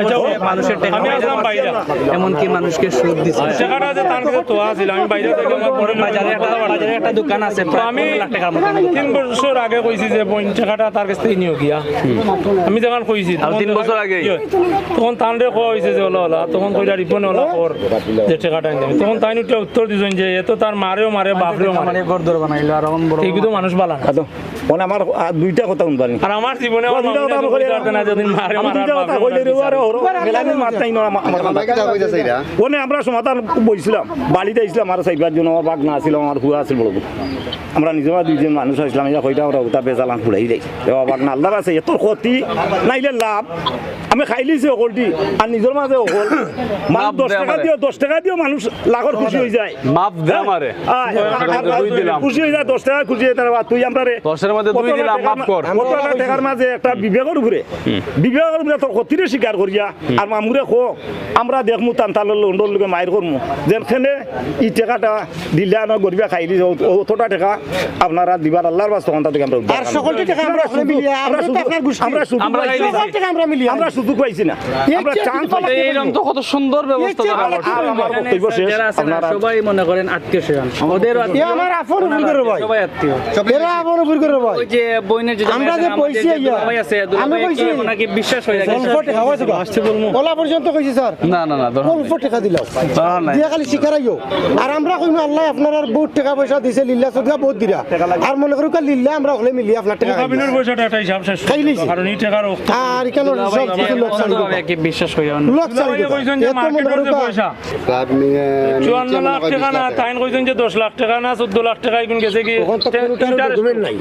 মানুষের টাকা আমি আসলাম বাইরে এমনকি মানুষকে সুদ দিচ্ছে টাকাটা যে তার কাছে তো আছিল আমি বাইরে থেকে আমার পরে বাজারে একটা দোকান আছে আমি 1 লাখ টাকার মতো 3 বছর আগে কইছি যে বোন টাকাটা তার কাছ থেকে নিও গিয়া আমি যখন কইছি 3 বছর আগে তখন তানরে কইছে যে হলো তখন কইলা রিপনে হলো পর যে টাকাটা আনতে তখন তাই উঠে উত্তর দিছেন যে এত তার মারেও মারে বাপরেও মারে ঘর দর বানাইলো আর অন বড় এইগুলো মানুষ বালা না মানে আমার দুইটা কথা শুনবানি আর আমার জীবনে আমার না যদি মারে মারা কথা কইলে রে আর মেলানি মারতাই না আমার ওনে আমরা সমাধান বইছিলাম বাড়িতে আইছিলাম আর সাইবার জন্য আমার বাগ না ছিল আমার হুয়া আছিল বলবো আমরা নিজেরা দুইজন মানুষ আসলাম ইয়া কইটা ওরা ওটা বেজালান ফুলাই দেই বাগ না আল্লাহর আছে এত ক্ষতি নাইলে লাভ আমি খাইলিছি ওকলটি আর নিজের মাঝে ওকল মানুষ 10 টাকা দিও মানুষ লাখর খুশি হয়ে যায় মাপ দে আমারে খুশি হয়ে যায় 10 টাকা খুশি হয়ে তার তুই আমরারে 10 এর মধ্যে 2 দিলাম মাপ কর টাকার মাঝে একটা বিবেকের উপরে তোর ক্ষতিরে স্বীকার করিয়া আর মামুরে খো আমরা দেখমু তান্তালের লন্ডন লোকে মায়ের করমু যেখানে ই টাকাটা দিলে না গরিবা খাই দি অতটা টাকা আপনারা দিবার আল্লাহর বাস তখন তাদেরকে আমরা আর সকলটা টাকা আমরা আমরা সুযোগ পাইছি না আমরা চান্স এইরকম তো কত সুন্দর ব্যবস্থা আমার বক্তব্য শেষ আপনারা সবাই মনে করেন আত্মীয়-স্বজন ওদের আমার আপন উপর করে ভাই সবাই আত্মীয় এরা আপন উপর করে ভাই ওই যে বইনের যে আমরা যে পয়সা ভাই আছে দুলাই কি নাকি বিশ্বাস হয়ে যায় অল্প টাকা হইছে আসছে বলমু ওলা পর্যন্ত কইছি স্যার না না না অল্প টাকা দিলাও দিয়া খালি শিকারাইও আর আমরা কইমু আল্লাহ আপনারা বহুত টাকা পয়সা দিছে লিল্লাহ সদকা বহুত দিরা আর মনে করু লিল্লাহ আমরা হলে মিলি আপনার টাকা কাবিনের পয়সাটা একটা হিসাব শেষ কারণ এই টাকার আর কেন সব কিছু লোকসান কি বিশ্বাস হয়ে যায় লোকসান কইছেন যে মার্কেটের যে পয়সা 54 লাখ টাকা না তাইন কইছেন যে 10 লাখ টাকা না 14 লাখ টাকা এখন গেছে কি ডকুমেন্ট নাই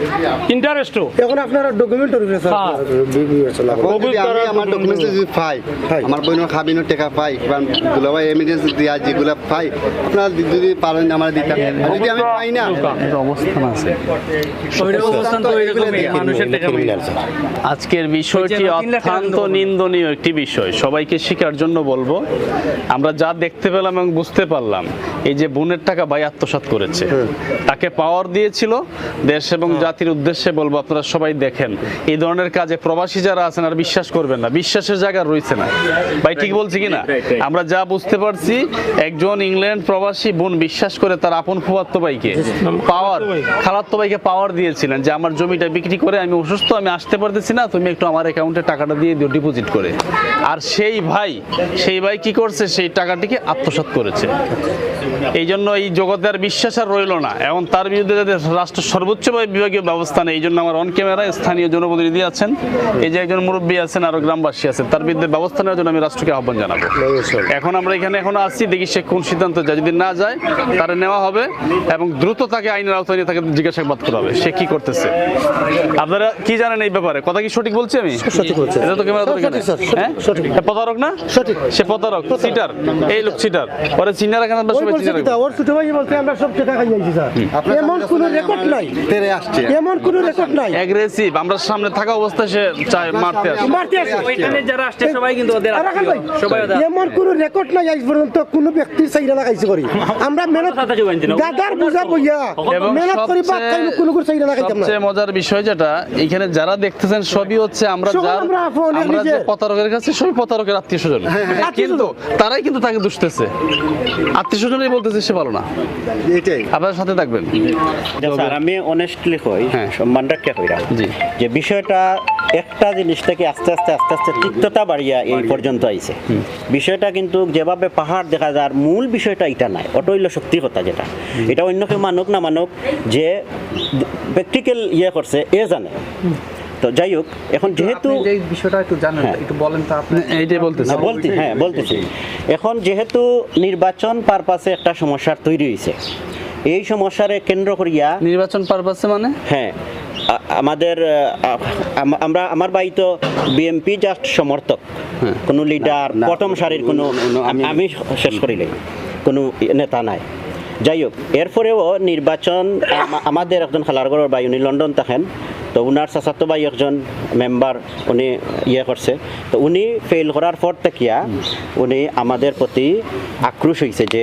ইন্টারেস্ট এখন আপনারা ডকুমেন্ট রইছে স্যার আমার ডকুমেন্ট যদি পাই আমার বোনের খাবিনের টাকা পাই দুলাভাই এমার্জেন্সি দিয়া যেগুলো পাই আপনারা যদি পারেন আমার দিতে যদি আমি পাই না অবস্থান আছে অবস্থান তো এরকমই মানুষের টাকা আজকের বিষয়টি অত্যন্ত নিন্দনীয় একটি বিষয় সবাইকে শিকার জন্য বলবো আমরা যা দেখতে পেলাম এবং বুঝতে পারলাম এই যে বোনের টাকা ভাই আত্মসাৎ করেছে তাকে পাওয়ার দিয়েছিল দেশ এবং জাতির উদ্দেশ্যে বলবো, আপনারা সবাই দেখেন এই ধরনের কাজে প্রবাসী যারা আছেন আর বিশ্বাস করবেন না, বিশ্বাসের জায়গা রয়েছে না। ভাই ঠিক বলছি কিনা? আমরা যা বুঝতে পারছি, একজন ইংল্যান্ড প্রবাসী বোন বিশ্বাস করে তার আপন ফুফাতো ভাইকে পাওয়ার, খালাতো ভাইকে পাওয়ার দিয়েছিলেন যে আমার জমিটা বিক্রি করে আমি অসুস্থ, আমি আসতে পারতেছি না, তুমি একটু আমার অ্যাকাউন্টে টাকাটা দিয়ে দিও ডিপোজিট করে। আর সেই ভাই কি করছে, সেই টাকাটিকে আত্মসাৎ করেছে। এই জন্য এই জগতে আর বিশ্বাস আর রইল না। এখন তার বিরুদ্ধে যাতে রাষ্ট্র সর্বোচ্চ বিভাগীয় ব্যবস্থা নেই, এই জন্য আমার অন ক্যামেরায় স্থানীয় জনপ্রতিনিধি আছেন, এই যে একজন মুরব্বী আছেন, আরো গ্রামবাসী আছেন, তার বিরুদ্ধে ব্যবস্থা নেওয়ার জন্য আমি রাষ্ট্রকে আহ্বান জানাবো। এখন আমরা এখনো আসছি, দেখি সে কোন সিদ্ধান্ত যায়। যদি না যায় তারা নেওয়া হবে এবং দ্রুত তাকে আইনের আওতায় নিয়ে তাকে জিজ্ঞাসাবাদ করা হবে সে কি করতেছে। আপনারা কি জানেন এই ব্যাপারে? কথা কি সঠিক বলছি আমি? সঠিক বলছেন। এটা তো ক্যামেরা ধরে কেন? হ্যাঁ, প্রতারক না? সঠিক, সে প্রতারক, সিটার, এই লোক সিটার। পরে চিনা রাখেন, আমরা সবাই চিনা রাখবো। ওর ছোট ভাই বলতে আমরা সব টাকা খাই যাইছি স্যার, এমন কোনো রেকর্ড নাই, তেরে আসছে এমন কোনো রেকর্ড নাই। অ্যাগ্রেসিভ, আমরা সামনে থাকা অবস্থায় সে চায় মারতে আসে। ওইখানে যারা আসছে সবাই কিন্তু ওদের আত্মীয়, সবাই ওদের এমন কোনো রেকর্ড নাই আজ পর্যন্ত কোনো ব্যক্তির চাইরা লাগাইছে করি। আমরা মেহনত দাদার বুঝা বইয়া এবং মেহনত করি বাদ খাই কোনো কোনো চাইরা লাগাইতাম না। সবচেয়ে মজার বিষয় যেটা এখানে যারা দেখতেছেন সবই হচ্ছে আমরা যে প্রতারকের কাছে সবই প্রতারকের আত্মীয় স্বজন, কিন্তু তারাই কিন্তু তাকে দুষতেছে, আত্মীয় স্বজনই বলতেছে সে ভালো না। এটাই আপনার সাথে থাকবেন। স্যার আমি অনেস্টলি কই, সম্মান রাখা কইরা যে বিষয়টা একটা জিনিস থেকে আস্তে আস্তে তিক্ততা বাড়িয়া এই পর্যন্ত আইছে। বিষয়টা কিন্তু যেভাবে পাহাড় দেখা যায়, মূল বিষয়টা এটা নাই, ওটা হইল সত্যি কথা। যেটা এটা অন্য কেউ মানুক না মানুক, যে প্র্যাকটিক্যাল ইয়ে করছে এ জানে। তো যাই হোক, এখন যেহেতু বিষয়টা একটু জানেন, একটু বলেন তো আপনি। এইটাই বলতেছি এখন যেহেতু নির্বাচন পারপাসে একটা সমস্যার তৈরি হয়েছে, এই সমস্যারে কেন্দ্র করিয়া নির্বাচন পারপাসে মানে হ্যাঁ আমাদের আমার ভাই তো বিএমপি জাস্ট সমর্থক, কোনো লিডার প্রথম সারির কোনো আমি শেষ করিলে কোনো নেতা নাই। যাই হোক, এরপরেও নির্বাচন আমাদের একজন খালারগড়ের ভাই, উনি লন্ডন থাকেন, তো উনার চাচাতো ভাই একজন মেম্বার উনি ইয়ে করছে, তো উনি ফেল করার পর থেকিয়া উনি আমাদের প্রতি আক্রোশ হয়েছে যে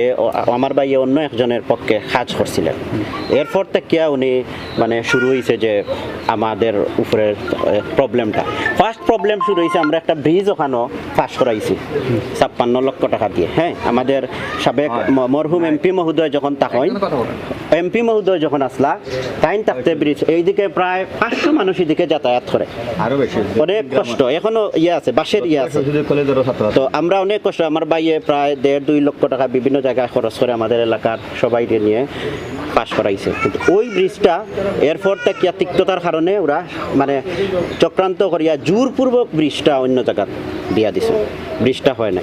আমার ভাই অন্য একজনের পক্ষে কাজ করছিলেন। এরপর থেকিয়া উনি মানে শুরু হয়েছে যে আমাদের উপরের প্রবলেমটা, ফার্স্ট প্রবলেম শুরু হয়েছে, আমরা একটা ব্রিজ ওখানেও পাস করাইছি 56 লক্ষ টাকা দিয়ে। হ্যাঁ, আমাদের সাবেক মরহুম এমপি মহোদয় যখন এমপি মহোদয় যখন আসলা তাইন থাকতে ব্রিজ এইদিকে প্রায় 500 মানুষ এদিকে যাতায়াত করে, আরো বেশি, অনেক কষ্ট। এখনো ইয়ে আছে, বাসের ইয়ে আছে, তো আমরা অনেক কষ্ট। আমার ভাইয়ে প্রায় 1.5-2 লক্ষ টাকা বিভিন্ন জায়গায় খরচ করে আমাদের এলাকার সবাইকে নিয়ে পাস করাইছে। কিন্তু ওই ব্রিজটা এরপর থেকে তিক্ততার কারণে ওরা মানে চক্রান্ত করিয়া জোরপূর্বক ব্রিজটা অন্য জায়গা দিয়া দিছে, ব্রিজটা হয় না।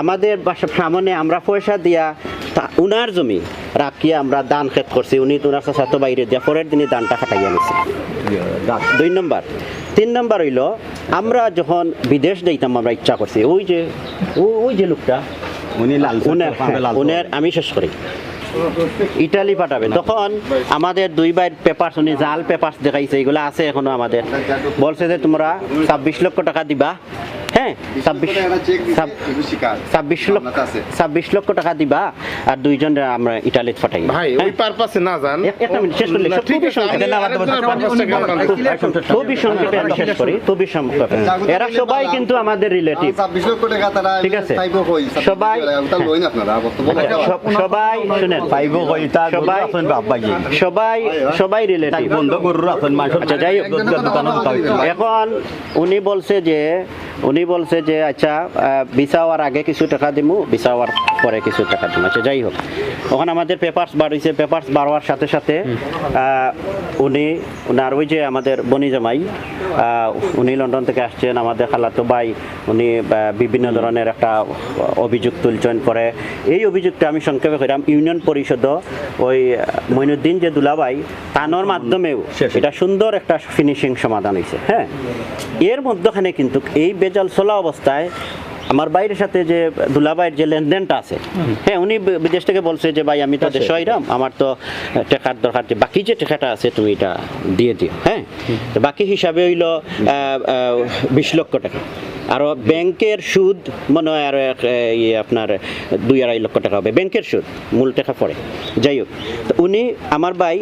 আমাদের বাসার সামনে আমরা পয়সা দিয়া উনার জমি রাখিয়া আমরা দান খেত করছি, উনি তো ওনার সাথে বাইরে দিয়া পরের দিনই দানটা খাটাইয়া নিছে। 2 নম্বর। 3 নম্বর হইল, আমরা যখন বিদেশ যাইতাম আমরা ইচ্ছা করছি, ওই যে লোকটা উনার আমি শেষ করি ইটালি পাঠাবে, তখন আমাদের 2 বাইর পেপারস উনি জাল পেপারস দেখাইছে, এগুলো আছে এখনো আমাদের, বলছে যে তোমরা 26 লক্ষ টাকা দিবা। হ্যাঁ, 26 লক্ষ টাকা দিবা আর 2 জন আমরা ইটালিতে পাঠাই। ভাই ওই পারপাসে না যান, একটা মিনিট শেষ করলে খুবই সংক্ষেপে আমি শেষ করি, খুবই সংক্ষেপে। এরা সবাই কিন্তু আমাদের রিলেটিভ, 26 লক্ষ টাকা তারা ঠিক আছে, পাইবো কই? সবাই শুনেন, সবাই রিলেটিভ বন্ধ গরুর আছেন মানুষ। আচ্ছা যাই হোক, এখন উনি বলছে যে আচ্ছা ভিসা হওয়ার আগে কিছু টাকা দিমু, ভিসা হওয়ার পরে কিছু টাকা দিমু। আচ্ছা যাই হোক, ওখানে আমাদের পেপারস বাড়িয়েছে, পেপারস বাড়ার সাথে সাথে উনার ওই যে আমাদের বনি জামাই, উনি লন্ডন থেকে আসছেন, আমাদের খালাতো ভাই, উনি বিভিন্ন ধরনের একটা অভিযোগ তুলছেন। পরে এই অভিযোগটা আমি সংক্ষেপে কইরাম, ইউনিয়ন পরিষদ ওই মইনুদ্দিন যে দুলাভাই তানোর মাধ্যমেও এটা সুন্দর একটা ফিনিশিং সমাধান হয়েছে। হ্যাঁ, এর মধ্যখানে কিন্তু এই বেজাল চলা অবস্থায় আমার বাইরের সাথে যে দুলাভাইয়ের যে লেনদেনটা আছে, হ্যাঁ, উনি বিদেশ থেকে বলছে যে ভাই আমি তো দেশে আইরাম, আমার তো টাকার দরকার, যে বাকি যে টাকাটা আছে তুমি এটা দিয়ে দিও। হ্যাঁ, বাকি হিসাবে হইল 20 লক্ষ টাকা, আরো ব্যাংকের সুদ মনে হয় আরো আপনার 2-2.5 লক্ষ টাকা হবে ব্যাংকের সুদ, মূল টাকা পড়ে। যাই হোক, তো উনি আমার ভাই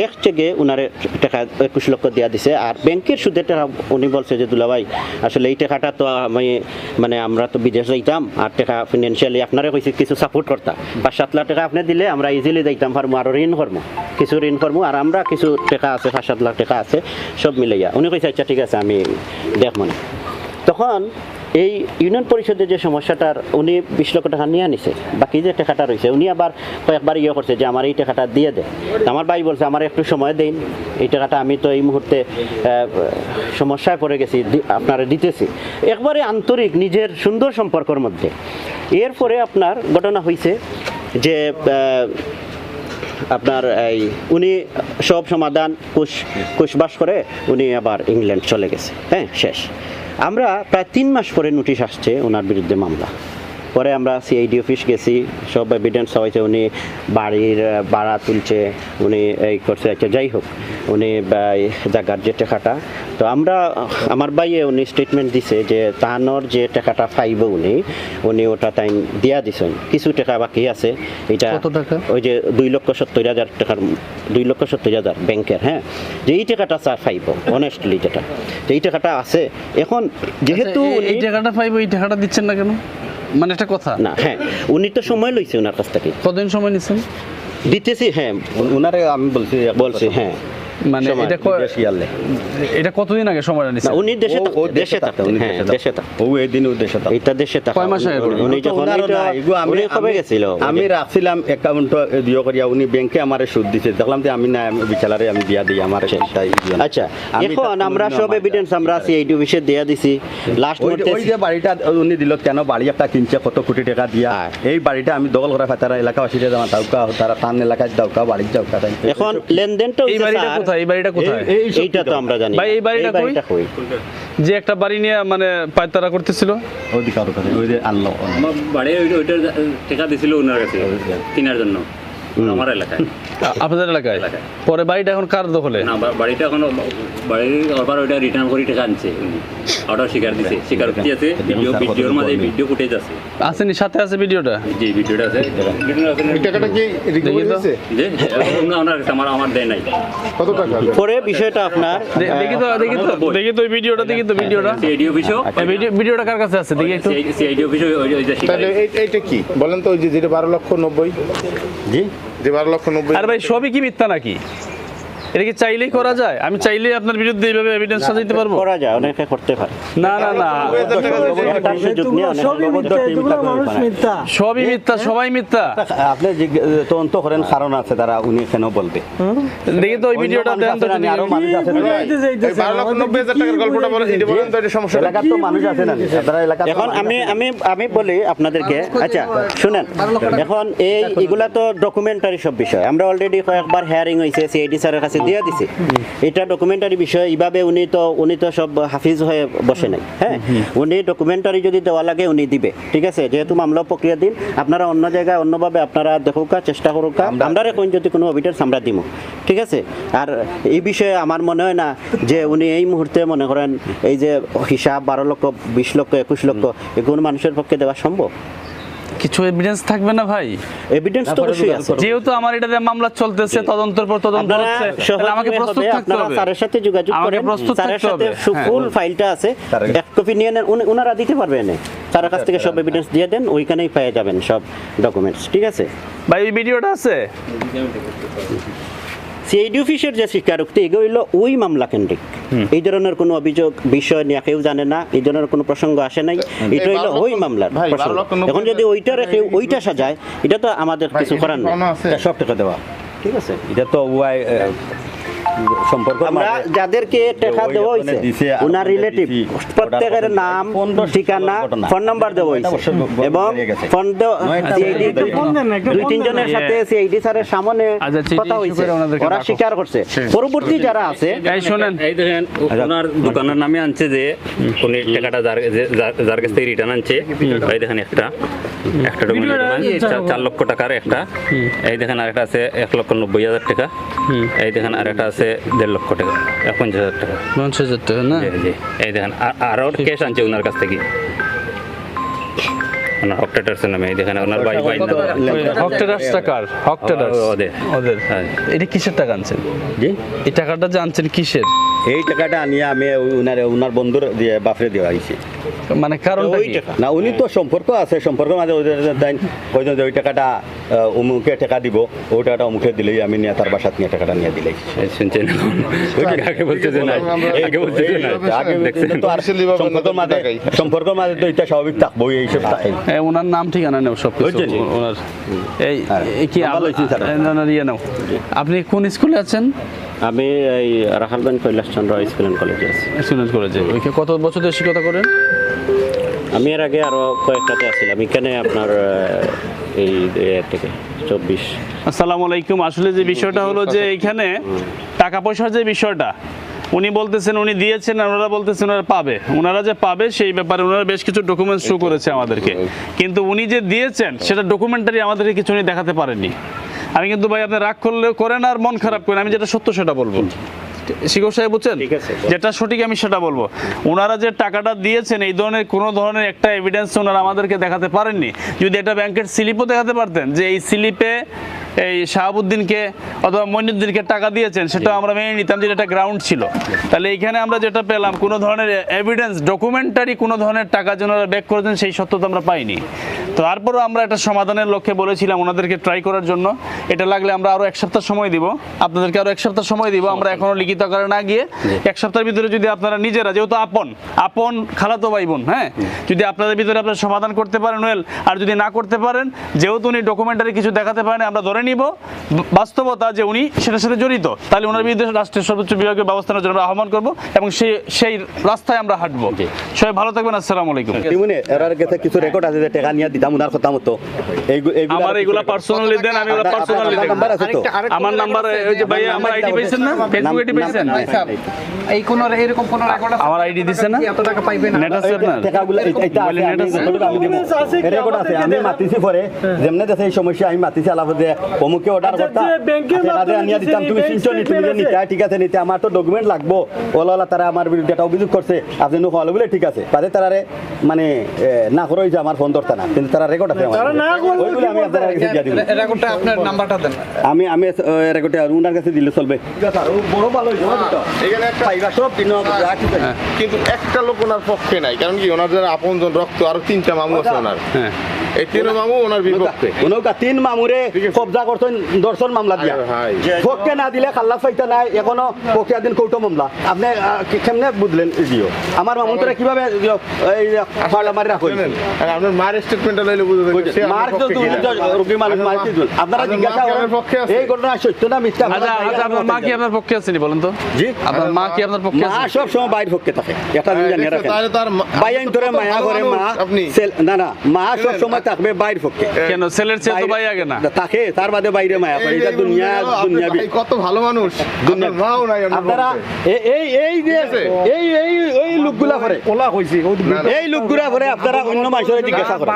এক চেকে উনারে টাকা 21 লক্ষ দেওয়া দিছে আর ব্যাংকের সুদের টাকা উনি বলছে যে দুলাভাই আসলে এই টাকাটা তো আমি মানে আমরা তো বিদেশ যাইতাম আর টাকা ফিনান্সিয়ালি আপনারা কইছে কিছু সাপোর্ট করতাম 5-7 লাখ টাকা আপনি দিলে আমরা ইজিলি যাইতাম পারবো আর ঋণ করবো কিছু ঋণ করবো আর আমরা কিছু টাকা আছে 5-7 লাখ টাকা আছে সব মিলাইয়া উনি কইছে আচ্ছা ঠিক আছে আমি দেখব না তখন এই ইউনিয়ন পরিষদের যে সমস্যাটার উনি 20 লক্ষ টাকা নিয়ে আনিছে বাকি যে টাকাটা রয়েছে উনি আবার কয়েকবার করছে যে আমার এই টাকাটা দিয়ে দে আমার ভাই বলছে আমার একটু সময় দেন এই টাকাটা আমি তো এই মুহূর্তে সমস্যায় পড়ে গেছি আপনারা দিতেছি একবারে আন্তরিক নিজের সুন্দর সম্পর্কের মধ্যে এরপরে আপনার ঘটনা হয়েছে যে আপনার এই উনি সব সমাধান কুশবাস করে উনি আবার ইংল্যান্ড চলে গেছে হ্যাঁ শেষ আমরা প্রায় 3 মাস পরে নোটিশ আসছে ওনার বিরুদ্ধে মামলা পরে আমরা সিআইডি অফিস গেছি সব এভিডেন্স হয়েছে উনি বাড়ির ভাড়া তুলছে উনি এই করছে আচ্ছা যাই হোক উনি জায়গার যে টাকাটা তো আমরা আমার ভাইয়ে উনি স্টেটমেন্ট দিছে যে তানোর যে টাকাটা পাইব উনি ওটা তাই দিয়া দিছেন কিছু টাকা বাকি আছে এটা কত টাকা ওই যে 2,70,000 টাকার 2,70,000 ব্যাংকের হ্যাঁ যে এই টাকাটা স্যার পাইব অনেস্টলি যেটা তো এই টাকাটা আছে এখন যেহেতু এই টাকাটা পাইব এই টাকাটা দিচ্ছেন না কেন মানে একটা কথা না হ্যাঁ উনি তো সময় লইছে ওনার কাছ থেকে কতদিন সময় নিছেন দিতেছি হ্যাঁ উনারে আমি বলছি হ্যাঁ মানে এটা কতদিন আগে সময়টা নিছেন উনি দেশে থাকতেন হ্যাঁ দেশে থাকতেন ও এই দিন দেশে থাকতেন এটা দেশে থাকা কয় মাস আগে উনি যখন উনি কবে গেছিল আমি রাখছিলাম অ্যাকাউন্ট দিও করিয়া উনি ব্যাংকে আমারে সুদ দিছে দেখলাম যে আমি না বিচারারে আমি দিয়া দিই আমার আচ্ছা এখন আমরা সব এভিডেন্স আমরা সিআইডি অফিসে দেয়া দিছি লাস্ট মুহূর্তে ওই যে বাড়িটা উনি দিল কেন বাড়ি একটা কিনছে কত কোটি টাকা দিয়া এই বাড়িটা আমি দখল করা ফাতারা এলাকাবাসীরা জামা তাউকা তারা তান এলাকায় দাউকা বাড়ি যাওকা এখন লেনদেনটা এই বাড়িটা কোথায় এই বাড়িটা কোথায় এইটা তো আমরা জানি ভাই এই বাড়িটা কই যে একটা বাড়ি নিয়ে মানে পায়তারা করতেছিল অধিকার কথা ওই যে আনলো বাড়ি ওইটা টাকা দিছিল ওনার কাছে কেনার জন্য আমার এলাকায় আপনাদের এলাকায় পরে বাড়িটা এখন কার দখলে না বাড়িটা এখন বাড়ির আবার ওইটা রিটার্ন করে টাকা আনছে ওটা স্বীকার দিছে স্বীকারোক্তি আছে ভিডিওর মাঝে ভিডিও ফুটেজ আছে আসেনি সাথে আছে ভিডিওটা জি ভিডিওটা আছে এই টাকাটা কি রিকভারি হয়েছে যে ওনার কাছে আমার দেয় নাই কত টাকা পরে বিষয়টা আপনার দেখি তো ভিডিওটা সিআইডি অফিসও ভিডিওটা কার কাছে আছে দেখি একটু সিআইডি অফিসও ওই যে তাহলে এইটা কি বলেন তো ওই যে যেটা 12,90,000 জি যে 12,90,000 আর ভাই সবই কি মিথ্যা নাকি এটা কি চাইলেই করা যায় আমি চাইলেই আপনার বিরুদ্ধে এইভাবে এভিডেন্স সাজাইতে পারবো করা যায় অনেকে করতে পারে না সবই মিথ্যা সবাই মিথ্যা আপনি তদন্ত করেন কারণ আছে তারা উনি কেন বলবে দেখি তো ওই ভিডিওটা দেন তো আরো মানুষ আছে 12,90,000 টাকার গল্পটা বলেন এটা বলেন তো এটা সমস্যা এলাকার তো মানুষ আছে না তারা এলাকা এখন আমি বলি আপনাদেরকে আচ্ছা শুনেন এখন এইগুলা তো ডকুমেন্টারি সব বিষয় আমরা অলরেডি কয়েকবার হিয়ারিং হয়েছে সিআইডি স্যারের কাছে দিয়ে দিছে এটা ডকুমেন্টারি বিষয় এইভাবে উনি তো সব হাফিজ হয়ে বসে নাই হ্যাঁ উনি ডকুমেন্টারি যদি দেওয়া লাগে উনি দিবে ঠিক আছে যেহেতু মামলা প্রক্রিয়া দিন আপনারা অন্য জায়গায় অন্যভাবে আপনারা দেখুকা চেষ্টা করুকা আমরা এখন যদি কোনো এভিডেন্স আমরা দিব ঠিক আছে আর এই বিষয়ে আমার মনে হয় না যে উনি এই মুহূর্তে মনে করেন এই যে হিসাব 12 লক্ষ 20 লক্ষ 21 লক্ষ এগুলো মানুষের পক্ষে দেওয়া সম্ভব কিছু এভিডেন্স থাকবে না ভাই এভিডেন্স তো অবশ্যই আছে যেহেতু আমার এটাতে মামলা চলতেছে তদন্তের পর তদন্ত হচ্ছে তাহলে আমাকে প্রস্তুত থাকতে হবে স্যারের সাথে যোগাযোগ করেন স্যারের সাথে ফুল ফাইলটা আছে এক কপি নিয়ে নেন উনারা দিতে পারবেন স্যারের কাছ থেকে সব এভিডেন্স দিয়ে দেন ওইখানেই পেয়ে যাবেন সব ডকুমেন্টস ঠিক আছে ভাই এই ভিডিওটা আছে সিআইডি অফিসের যে স্বীকারোক্তি এগুলো হইল ওই মামলা কেন্দ্রিক এই ধরনের কোনো অভিযোগ বিষয় নিয়ে কেউ জানে না এই ধরনের কোনো প্রসঙ্গ আসে নাই এটা হইল ওই মামলার এখন যদি ওইটা রেখে ওইটা সাজায় এটা তো আমাদের কিছু করার নেই সব টাকা দেওয়া ঠিক আছে এটা তো সম্পর্ক আমরা যাদেরকে টাকা দেওয়া হয়েছে ওনার রিলেটিভ প্রত্যেকের নাম ঠিকানা ফোন নাম্বার দেওয়া হয়েছে এবং ফোন দুই তিনজনের সাথে সিআইডি স্যারের সামনে কথা হয়েছে ওরা স্বীকার করছে পরবর্তী যারা আছে এই দেখেন ওনার দোকানের নামে আনছে যে উনি টাকাটা যার কাছ থেকে রিটার্ন আনছে এই দেখেন একটা ডকুমেন্ট 4 লক্ষ টাকার একটা এই দেখেন আরেকটা আছে 1,90,000 টাকা এই দেখেন আরেকটা আছে 1.5 লক্ষ টাকা 50,000 টাকা 50,000 টাকা না জি এই দেখেন আরো ক্যাশ আনছে ওনার কাছ থেকে ওনার হকটেটার্সের নামে দেখেন ওনার ভাই হকটেডার্সটা কার? হকটেডার্স ওদের ওদের। হ্যাঁ। এটা কিসের টাকা আনছেন? জি এই টাকাটা যে আনছেন কিসের? এই টাকাটা আনিয়ে আমি ওনার বন্ধুর দিয়ে বাপরে দেওয়া হয়েছি। মানে কারণটা কি? না উনি তো সম্পর্ক আছে, সম্পর্কের মাঝে ওদের কইজন যে ওই টাকাটা অমুকে টাকা দিব, ওই টাকাটা অমুকে দিলেই আমি নিয়ে তার বাসাত নিয়ে টাকাটা নিয়ে দিলেই শুনছেন আগে বলতে যে না আগে বলতে যে না আগে তো আর সম্পর্কের মাঝে তো এটা স্বাভাবিক থাকবোই, এইসব থাকে। ওনার নাম ঠিকানা নেও সব কিছু ওনার। এই কি ওনার ইয়ে নাও। আপনি কোন স্কুলে আছেন? আমি এই রাখালগঞ্জ কৈলাসচন্দ্র স্কুল অ্যান্ড কলেজে আছি। স্টুডেন্ট কলেজে। ওইখানে কত বছর ধরে শিক্ষকতা করেন? আমি এর আগে আরো কয়েকটাতে আসছিলাম, এখানে আপনার এই থেকে 24। আসসালামু আলাইকুম। আসলে যে বিষয়টা হলো যে এইখানে টাকা পয়সার যে বিষয়টা উনি বলতেছেন উনি দিয়েছেন, ওনারা বলতেছেন ওনারা পাবে। ওনারা যে পাবে সেই ব্যাপারে ওনারা বেশ কিছু ডকুমেন্টস শো করেছে আমাদেরকে, কিন্তু উনি যে দিয়েছেন সেটা ডকুমেন্টারি আমাদেরকে কিছু উনি দেখাতে পারেননি। আমি কিন্তু ভাই আপনি রাগ করলে করেন আর মন খারাপ করেন, আমি যেটা সত্য সেটা বলবো। শিক্ষক সাহেব বুঝছেন, যেটা সঠিক আমি সেটা বলবো। ওনারা যে টাকাটা দিয়েছেন এই ধরনের কোনো ধরনের একটা এভিডেন্স ওনারা আমাদেরকে দেখাতে পারেননি। যদি এটা ব্যাংকের স্লিপও দেখাতে পারতেন যে এই স্লিপে এই শাহাবুদ্দিনকে অথবা মইনুদ্দিনকে টাকা দিয়েছেন, সেটা আমরা মেনে নিতাম যে এটা গ্রাউন্ড ছিল। তাহলে এইখানে আমরা যেটা পেলাম কোনো ধরনের এভিডেন্স ডকুমেন্টারি কোনো ধরনের টাকা যেন ওরা ব্যাক করেছেন সেই সত্যতা আমরা পাইনি। তো তারপরেও আমরা একটা সমাধানের লক্ষ্যে বলেছিলাম ওনাদেরকে ট্রাই করার জন্য। এটা লাগলে আমরা আরও 1 সপ্তাহ সময় দিব, আপনাদেরকে আরও 1 সপ্তাহ সময় দিব। আমরা এখনও লিখিত আকারে না গিয়ে 1 সপ্তাহের ভিতরে যদি আপনারা নিজেরা, যেহেতু আপন খালাতো ভাই বোন, হ্যাঁ, যদি আপনাদের ভিতরে আপনারা সমাধান করতে পারেন ওয়েল, আর যদি না করতে পারেন, যেহেতু উনি ডকুমেন্টারি কিছু দেখাতে পারেন, আমরা ধরে নিব বাস্তবতা যে উনি সেটার সাথে জড়িত, তাহলে ওনার বিরুদ্ধে রাষ্ট্রের সর্বোচ্চ বিভাগীয় ব্যবস্থা নেওয়ার জন্য আমরা আহ্বান করবো এবং সেই রাস্তায় আমরা হাঁটবো। সবাই ভালো থাকবেন। আসসালামু আলাইকুম। কিছু রেকর্ড আছে যে টাকা নিয়ে দিতাম ওনার কথা মতো। আমার এইগুলা পার্সোনালি দেন, আমি এগুলা পার্সোনালি দেন। আমার নাম্বার ওই যে ভাই আমার আইডি পাইছেন না, ফেসবুক আইডি পাইছেন? এই কোন এরকম কোন রেকর্ড আছে? আমার আইডি দিছেন না? এত টাকা পাইবেন নেট আছে আপনার? টাকাগুলো এইটা আছে, আমি দিব রেকর্ড আছে। আমি মাতিছি পরে যেমনে দেশে এই সমস্যা আমি মাতিছি আলাপ যে অমুকে অর্ডার করতা টাকা নিয়ে দিতাম, তুমি চিন্তা নি তুমি যে নিতা ঠিক আছে নিতে, আমার তো ডকুমেন্ট লাগবো। ওলা তারা আমার বিরুদ্ধে একটা অভিযোগ করছে, আপনি নো হলো বলে ঠিক আছে পারে তারারে মানে না করে যে আমার ফোন ধরতা না, কিন্তু তারা রেকর্ড আছে আমার, ওইগুলো আমি আপনার কাছে দিয়ে দিব। রেকর্ডটা আপনার নাম্বারটা দেন। আমি রেকর্ডটা ওনার কাছে দিলে চলবে। বড় ভালো এখানে একটা পাইবা সব দিন কিন্তু একটা লোক ওনার পক্ষে নাই, কারণ কি ওনার যারা আপনজন রক্ত আরো 3টা মামু আছে ওনার। হ্যাঁ, এই 3 মামু ওনার বিপক্ষে। ওনাকে 3 মামুরে কবজা করছেন দর্শন মামলা দিয়া, পক্ষে না দিলে খাল্লাস পাইতা নাই, এখনো পক্ষে দিন কৌটো মামলা। আপনি কেমনে বুঝলেন দিও আমার মামুনরা কিভাবে এই পার্লামেন্টে রাখেন? আপনার মার স্টেটমেন্টটা লইলে বুঝতে পারছেন মার তো রোগী মানুষ মারতে দিন। আপনারা জিজ্ঞাসা করেন এই ঘটনা সত্য না মিথ্যা? আচ্ছা আপনার মা কি আপনার পক্ষে আছে নি বলেন তো? জি, আপনার মা কি আপনার পক্ষে আছে? মা সব সময় বাইরের পক্ষে থাকে, এটা দিন জানিয়ে রাখেন। তাহলে তার ভাই আইনতরে মায়া করে মা আপনি না না মা সব সময় থাকবে বাইরের পক্ষে। কেন ছেলের চেয়ে তো ভাই আগে না থাকে, তার বাদে বাইরে মায়া করে, এটা দুনিয়া দুনিয়াবি। কত ভালো মানুষ, দুনিয়ার মাও নাই আপনারা এই যে এই লোকগুলা করে ওলা কইছি এই লোকগুলা করে আপনারা অন্য মানুষের জিজ্ঞাসা করেন।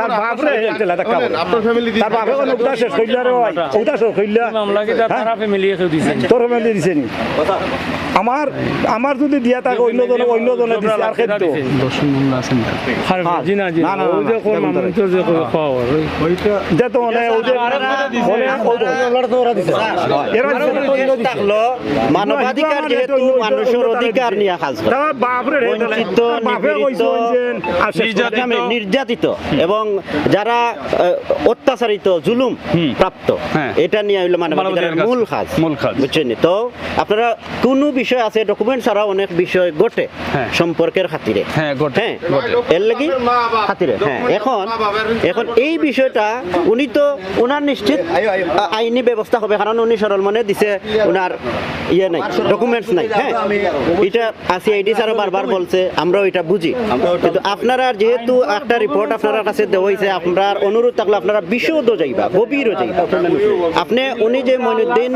তার বাপরে আপনার ফ্যামিলি তার বাপে কোন উদাস শেষ কইলা রে ভাই, উদাস শেষ কইলা মামলা কি তারা ফ্যামিলি এসে দিছেন? তোর ফ্যামিলি দিছে নি? আমার যদি দিয়া থাকে অন্য জনে দিছে আর খেত দর্শন মামলা আছেন জি না জি না ওই যে কোন মামলা তো যে পাওয়ার ওইটা এটা তো মানে ওই যে মানবাধিকার যেহেতু মানুষের অধিকার নিয়ে কাজ করে, তার বাপরে বঞ্চিত, বাপে কইছে নির্যাতিত এবং যারা অত্যাচারিত জুলুম প্রাপ্ত, এটা নিয়ে হইলো মানবাধিকারের মূল কাজ, বুঝছেন? তো আপনারা কোন বিষয় আছে ডকুমেন্ট ছাড়া অনেক বিষয় ঘটে সম্পর্কের খাতিরে, এর লাগি খাতিরে। হ্যাঁ, এখন এই বিষয়টা উনি তো ওনার নিশ্চিত আইনি ব্যবস্থা হবে, কারণ উনি সরল মনে দিছে ওনার ইয়ে নাই, ডকুমেন্টস নাই। হ্যাঁ, এটা সিআইডি স্যার বারবার বলছে, আমরাও এটা বুঝি, কিন্তু আপনারা যেহেতু একটা রিপোর্ট আপনার কাছে দেওয়া হয়েছে, আপনার অনুরোধ থাকলে আপনারা বিশদ যাইবা, গভীরও যাইবা। আপনি উনি যে মইনুদ্দিন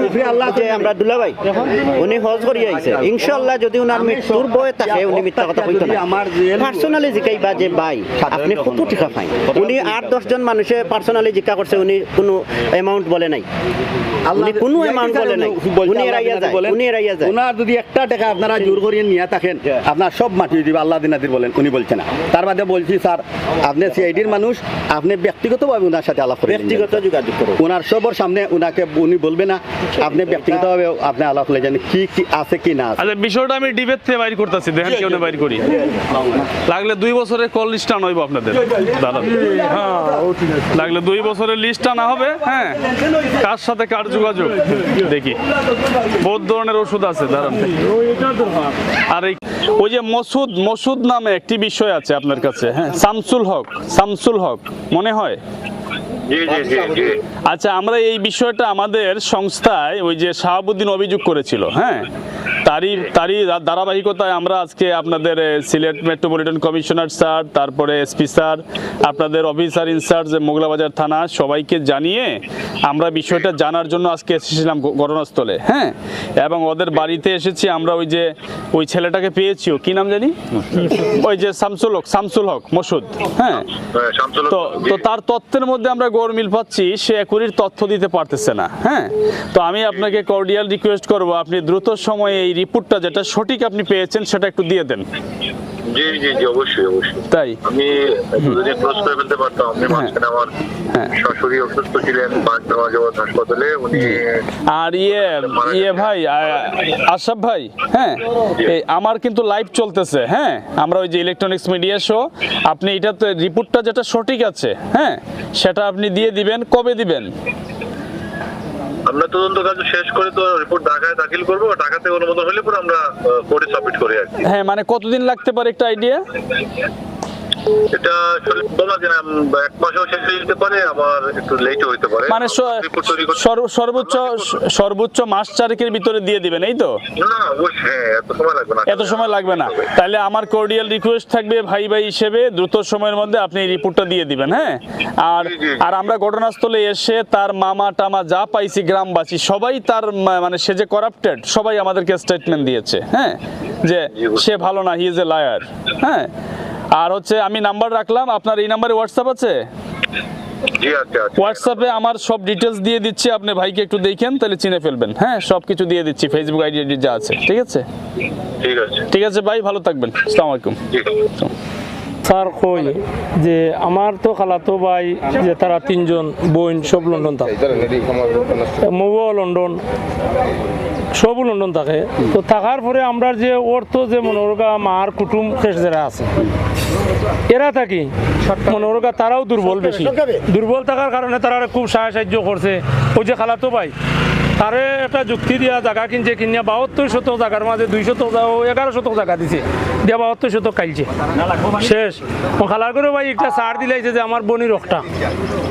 যে আমরা দুলাভাই উনি হজ করিয়া আইছে ইনশাআল্লাহ যদি উনার মৃত্যুর ভয় থাকে উনি মিথ্যা কথা কইতো না পার্সোনালি জিকাইবা যে ভাই আপনি কত টাকা পাই উনি 8-10 জন মানুষে পার্সোনালি জিজ্ঞাসা করছে উনি কোনো অ্যামাউন্ট বলে নাই উনি কোনো অ্যামাউন্ট বলে নাই উনি এরাইয়া যায় ওনার যদি একটা টাকা আপনারা জোর করিয়ে নিয়ে থাকেন আপনার সব মাটি দিবে আল্লাহ দিনাদির বলেন উনি বলছে না তার বাদে বলছি স্যার আপনি সিআইডির মানুষ আপনি ব্যক্তিগতভাবে ওনার সাথে আলাপ করেন ব্যক্তিগত যোগাযোগ করুন ওনার সবার সামনে ওনাকে উনি বলবে না আপনি ব্যক্তিগতভাবে আপনি আলাপ করে জানেন কি কি আছে কি না আছে আচ্ছা বিষয়টা আমি ডিবেট থেকে বাইর করতেছি দেখেন কেউ না বাইর করি লাগলে 2 বছরের কল লিস্ট আনা হইব আপনাদের দাদা লাগলে 2 বছরের লিস্ট আনা হবে হ্যাঁ কার সাথে কার যোগাযোগ দেখি বহুত ধরনের ওষুধ আছে দাঁড়ান আর ওই যে মসুদ নামে একটি বিষয় আছে আপনার কাছে হ্যাঁ শামসুল হক মনে হয় আচ্ছা আমরা এই বিষয়টা আমাদের সংস্থায় ওই যে শাহাবুদ্দিন অভিযোগ করেছিল হ্যাঁ তারই ধারাবাহিকতায় আমরা আজকে আপনাদের সিলেট মেট্রোপলিটন কমিশনার স্যার তারপরে এসপি স্যার আপনাদের অফিসার ইনচার্জ মোগলাবাজার থানা সবাইকে জানিয়ে আমরা বিষয়টা জানার জন্য আজকে এসেছিলাম ঘটনাস্থলে হ্যাঁ এবং ওদের বাড়িতে এসেছি আমরা ওই ছেলেটাকে পেয়েছিও কি নাম জানি ওই যে শামসুল হক মসুদ হ্যাঁ তো তার তথ্যের মধ্যে আমরা গরমিল পাচ্ছি সে একুরির তথ্য দিতে পারতেছে না হ্যাঁ তো আমি আপনাকে কর্ডিয়াল রিকোয়েস্ট করব আপনি দ্রুত সময়ে এই রিপোর্টটা যেটা সঠিক আপনি পেয়েছেন সেটা একটু দিয়ে দেন জি জি জি অবশ্যই তাই আমি যদি ক্লোজ করে ফেলতে পারতাম আপনি মাঝখানে আমার শাশুড়ি অসুস্থ ছিলেন হাসপাতালে উনি আর ইয়ে ভাই আশরাফ ভাই হ্যাঁ আমার কিন্তু লাইভ চলতেছে হ্যাঁ আমরা ওই যে ইলেকট্রনিক্স মিডিয়া শো আপনি এটাতে রিপোর্টটা যেটা সঠিক আছে হ্যাঁ সেটা আপনি দিয়ে দিবেন কবে দিবেন আমরা তদন্ত কাজ শেষ করে তো রিপোর্ট ঢাকায় দাখিল করবো ঢাকাতে অনুমোদন হলে পরে আমরা কোর্টে সাবমিট করি আর কি হ্যাঁ মানে কতদিন লাগতে পারে একটা আইডিয়া এটা বলা যায় না 1 মাসও শেষ হয়ে যেতে পারে আবার একটু লেটও হতে পারে মানে সর্বোচ্চ মাস 4 ভিতরে দিয়ে দিবেন এই তো না হ্যাঁ এত সময় লাগবে না তাহলে আমার কর্ডিয়াল রিকোয়েস্ট থাকবে ভাই হিসেবে দ্রুত সময়ের মধ্যে আপনি এই রিপোর্টটা দিয়ে দিবেন হ্যাঁ আর আমরা ঘটনাস্থলে এসে তার মামা টামা যা পাইছি গ্রামবাসী সবাই তার মানে সে যে করাপ্টেড সবাই আমাদেরকে স্টেটমেন্ট দিয়েছে হ্যাঁ যে সে ভালো না হি ইজ এ লায়ার হ্যাঁ আর হচ্ছে আমি নাম্বার রাখলাম আপনার এই নাম্বারে হোয়াটসঅ্যাপ আছে জি আচ্ছা হোয়াটসঅ্যাপে আমার সব ডিটেইলস দিয়ে দিচ্ছি আপনি ভাইকে একটু দেখেন তাহলে চিনে ফেলবেন হ্যাঁ সবকিছু দিয়ে দিচ্ছি ফেসবুক আইডি যা আছে ঠিক আছে ভাই ভালো থাকবেন আসসালামু আলাইকুম স্যার কই যে আমার তো খালাতো ভাই যে তারা 3 জন বোন সব লন্ডন থাকে মৌও লন্ডন সবও লন্ডন থাকে তো থাকার পরে আমরা যে অর্থ যে মনোরগা মার কুটুম শেষ যারা আছে এরা থাকি মনোরগা তারাও দুর্বল বেশি দুর্বল থাকার কারণে তারা খুব সাহায্য করছে ওই যে খালাতো ভাই তারে একটা যুক্তি দিয়া জায়গা কিনছে কিনিয়া 72 জায়গার মাঝে 1100 জায়গা দিছে দিয়া 72 কাইলছে শেষ খালার করে ভাই একটা সার দিলাইছে যে আমার বনি রক্তটা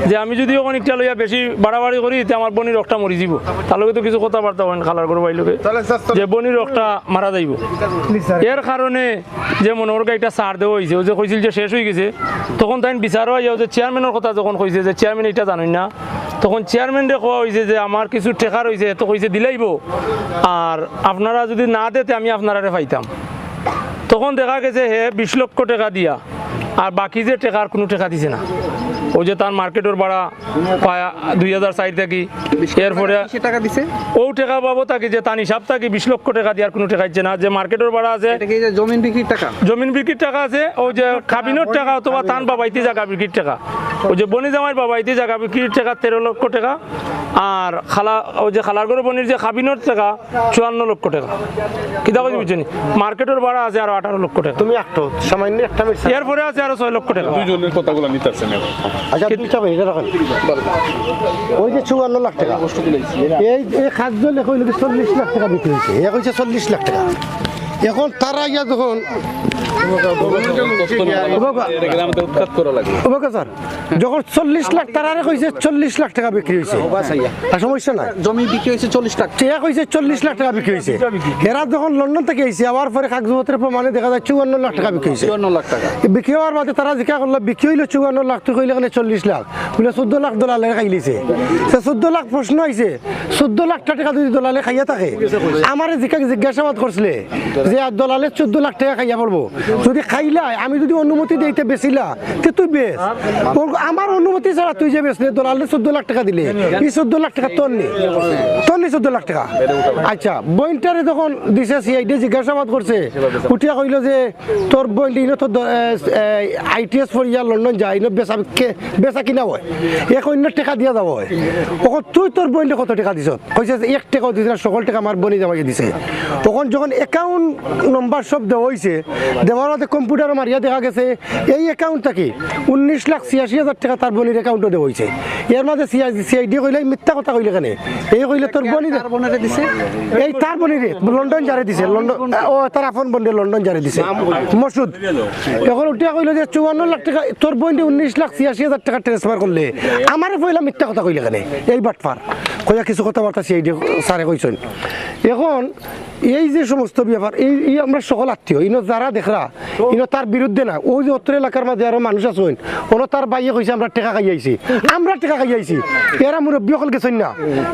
যে আমি যদি ওখানে একটা লইয়া বেশি বাড়াবাড়ি করি তে আমার বনি রক্তটা মরি যাব তার লগে তো কিছু কথাবার্তা হয় খালার করে ভাই লোকে যে বনি রক্তটা মারা যাইব এর কারণে যে মনোরগা একটা সার দেওয়া হয়েছে ও যে কইছিল যে শেষ হয়ে গেছে তখন তাই বিচার হয় যে চেয়ারম্যানের কথা যখন কইছে যে চেয়ারম্যান এটা জানেন না তখন চেয়ারম্যানরে কোয়া হয়েছে যে আমার কিছু টেকার হয়েছে তো কইছে দিলাইব আর আপনারা যদি না দিতে আমি আপনারা পাইতাম তখন দেখা গেছে হে 20 লক্ষ টাকা দিয়া আর বাকি যে টাকার কোনো টাকা দিছে না ওই যে তার মার্কেটের ভাড়া পায় 2004 থেকে এরপরে টাকা দিছে ও টাকা পাবো তাকে যে তার হিসাব থাকে 20 লক্ষ টাকা দিয়ে আর কোনো টাকা দিচ্ছে না যে মার্কেটের ভাড়া আছে জমিন বিক্রির টাকা আছে ও যে খাবিনের টাকা অথবা তান বাবাইতে জায়গা বিক্রির টাকা ওই যে বনি জামাই বাবাইতে জায়গা বিক্রির টাকা 13 লক্ষ টাকা আর খালা ওই যে খালার ঘরে বনির যে খাবিনের টাকা 54 লক্ষ টাকা কিতা কই বুঝছেন মার্কেটের ভাড়া আছে আর 18 লক্ষ টাকা তুমি একটা সামান্য একটা এরপরে আছে আর 6 লক্ষ টাকা দুইজনের কথাগুলো নিতেছেন আচ্ছা দুইটা ভাই এটা রাখেন ওই যে 54 লাখ টাকা এই খাদ্য লেখা হইল 40 লাখ টাকা বিক্রি হয়েছে এ কইছে 40 লাখ টাকা এখন তারা ইয়া যখন স্যার যখন 40 লাখ তারারে কইছে 40 লাখ টাকা বিক্রি হয়েছে আর সমস্যা নাই জমি বিক্রি হয়েছে 40 লাখ চেয়া কইছে 40 লাখ টাকা বিক্রি হয়েছে এরা যখন লন্ডন থেকে আইছে আবার পরে কাগজপত্রের প্রমাণে দেখা যায় 54 লাখ টাকা বিক্রি হয়েছে 54 লাখ টাকা বিক্রি হওয়ার বাদে তারা জিজ্ঞাসা করলো বিক্রি হইলো 54 লাখ তুই কইলে 40 লাখ বলে 14 লাখ দলালে খাইলিছে সে 14 লাখ প্রশ্ন আইছে 14 লাখ টাকা যদি দলালে খাইয়া থাকে আমারে জিজ্ঞাসাবাদ করছিলে যে আর দলালে 14 লাখ টাকা খাইয়া পড়বো যদি খাইলা আমি যদি অনুমতি দিতে বেচিলা তে তুই বেচ আমার অনুমতি ছাড়া তুই যে বেচলে দলালে 14 লাখ টাকা দিলে এই 14 লাখ টাকা তোর নি 14 লাখ টাকা আচ্ছা বইনটারে যখন দিছে সিআইডি জিজ্ঞাসাবাদ করছে উঠিয়া কইলো যে তোর বইন দিনো তো আইটিএস ফরিয়া লন্ডন যায় না বেচা কিনা হয় এক অন্য টাকা দিয়া যাব হয় তখন তুই তোর বইনটা কত টাকা দিছ কইছে 1 টাকাও দিছ না সকল টাকা আমার বনি জামাই দিছে তখন যখন অ্যাকাউন্ট নম্বর সব দেওয়া হয়েছে দেওয়ার মধ্যে কম্পিউটার মারিয়া দেখা গেছে এই অ্যাকাউন্টটা কি 19,86,000 টাকা তার বনির অ্যাকাউন্টে দেওয়া হয়েছে এর মধ্যে সিআইডি কইলে মিথ্যা কথা কইলে কেন এই কইলে তোর বনি দিছে এই তার বনিরে লন্ডন জারে দিছে লন্ডন ও তার আপন বনি লন্ডন জারে দিছে মসুদ এখন উঠিয়া কইলো যে 54 লাখ টাকা তোর বনি 19,86,000 টাকা ট্রান্সফার করলে আমারে কইলা মিথ্যা কথা কইলে কেন এই বাটফার কইয়া কিছু কথাবার্তা সিআইডি স্যারে কইছেন এখন এই যে সমস্ত ব্যাপার এই আমরা সকল আত্মীয় ইনো যারা দেখরা ইনো তার বিরুদ্ধে না ওই যে উত্তর এলাকার মাঝে আরো মানুষ আছেন ওনো তার বাইয়ে কইছে আমরা টাকা খাইয়াইছি আমরা টাকা খাইয়াইছি এরা মুরব্বী সকল গেছেন না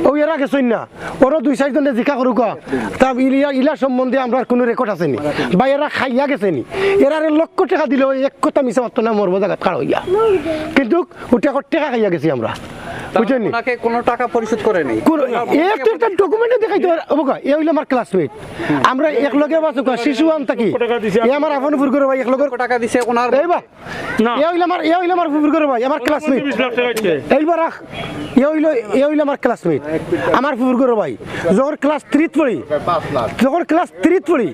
ও এরা গেছেন না ওরা 2-4 জনে জিকা করুক তা ইলা সম্বন্ধে আমরা কোনো রেকর্ড আছে নি বা এরা খাইয়া গেছে নি এরা লক্ষ টাকা দিলে ওই এক কথা মিশা মাত্র না মরবো জায়গা কার হইয়া কিন্তু ওটা টাকা খাইয়া গেছি আমরা বুঝছেন ওনাকে কোনো টাকা পরিশোধ করে নেই একটা ডকুমেন্টে দেখাইতে পারবো এই হইলো আমার ক্লাসমেট আমরা এক লগে বাসু শিশু আন থাকি এই আমার আপন ফুর করে ভাই এক লগে টাকা দিছে ওনার এই বা না এই হইলো আমার ফুর করে ভাই আমার ক্লাসমেট এইবার এই হইলো আমার ক্লাসমেট আমার ফুর করে ভাই যখন ক্লাস 3 পড়ি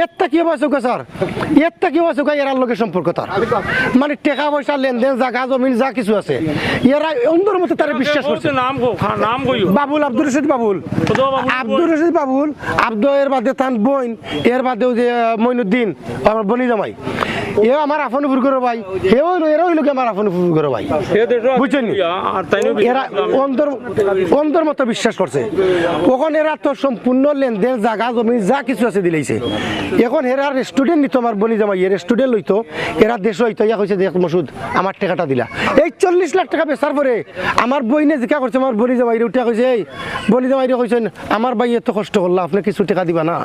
এতটা কি বাসু স্যার এতটা কি বাসু এর লগে সম্পর্ক তার মানে টাকা পয়সা লেনদেন জায়গা জমি যা কিছু আছে এরা অন্ধর মতো তারা বিশ্বাস করছে নাম বাবুল আব্দুর রশিদ বাবুল আব্দুর বাদে তান বইন এর বাদেও যে মইনুদ্দিন আমার বনি জামাই এ আমার আপন ফুর করে ভাই এরা হইল আমার আপন ফুর করে ভাই বুঝছেন এরা অন্ধর মতো বিশ্বাস করছে তখন এরা তো সম্পূর্ণ লেনদেন জায়গা জমি যা কিছু আছে দিলেইছে এখন এরা রেস্টুরেন্ট নিত আমার বনি জামাই রেস্টুরেন্ট লইতো এরা দেশ হইতো ইয়া কইছে দেখ মসুদ আমার টাকাটা দিলা এই 40 লাখ টাকা বেচার পরে আমার বইনে জিকা করছে আমার বনি জামাই উঠা কইছে এই বনি জামাই কইছেন আমার ভাই এত কষ্ট করলা আপনি কিছু টাকা দিবা না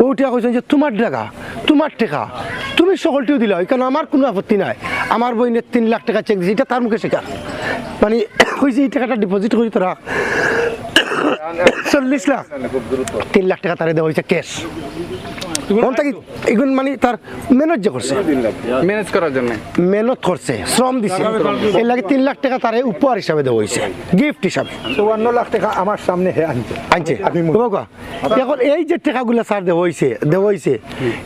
ওইটা কইছেন যে তোমার টাকা তুমি সকলটিও দিলা কারণ আমার কোনো আপত্তি নাই আমার বইনে 3 লাখ টাকা চেক দিয়েছে এটা তার মুখে শেখা মানে কইছে এই টাকাটা ডিপোজিট করি তোরা 40 লাখ 3 লাখ টাকা তারে দেওয়া হয়েছে ক্যাশ মানে তার মেহনত করছে ম্যানেজ করার জন্য মেহনত করছে শ্রম দিছে এর লাগে 3 লাখ টাকা তারে উপহার হিসাবে দেওয়া হয়েছে গিফট হিসাবে 54 লাখ টাকা আমার সামনে আনছে এখন এই যে টাকাগুলো স্যার দেওয়া হয়েছে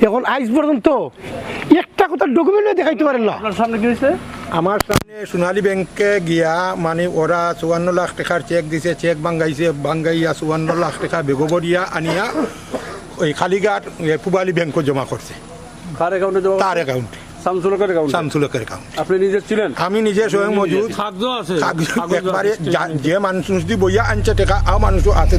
এখন আজ পর্যন্ত একটা কথা ডকুমেন্ট দেখাইতে পারেন না আপনার সামনে কি হয়েছে আমার সামনে সোনালী ব্যাংকে গিয়া মানে ওরা 54 লাখ টাকার চেক দিছে চেক বাঙ্গাইয়া 54 লাখ টাকা বেগবরিয়া আনিয়া ওই খালিঘাট পুবালি ব্যাংকে জমা করছে কার অ্যাকাউন্টে জমা তার অ্যাকাউন্টে শামসুলকের অ্যাকাউন্ট আপনি নিজে ছিলেন আমি নিজে স্বয়ং মজুদ একবারে যে মানুষ দিয়ে বইয়া আনছে টাকা আর মানুষও আছে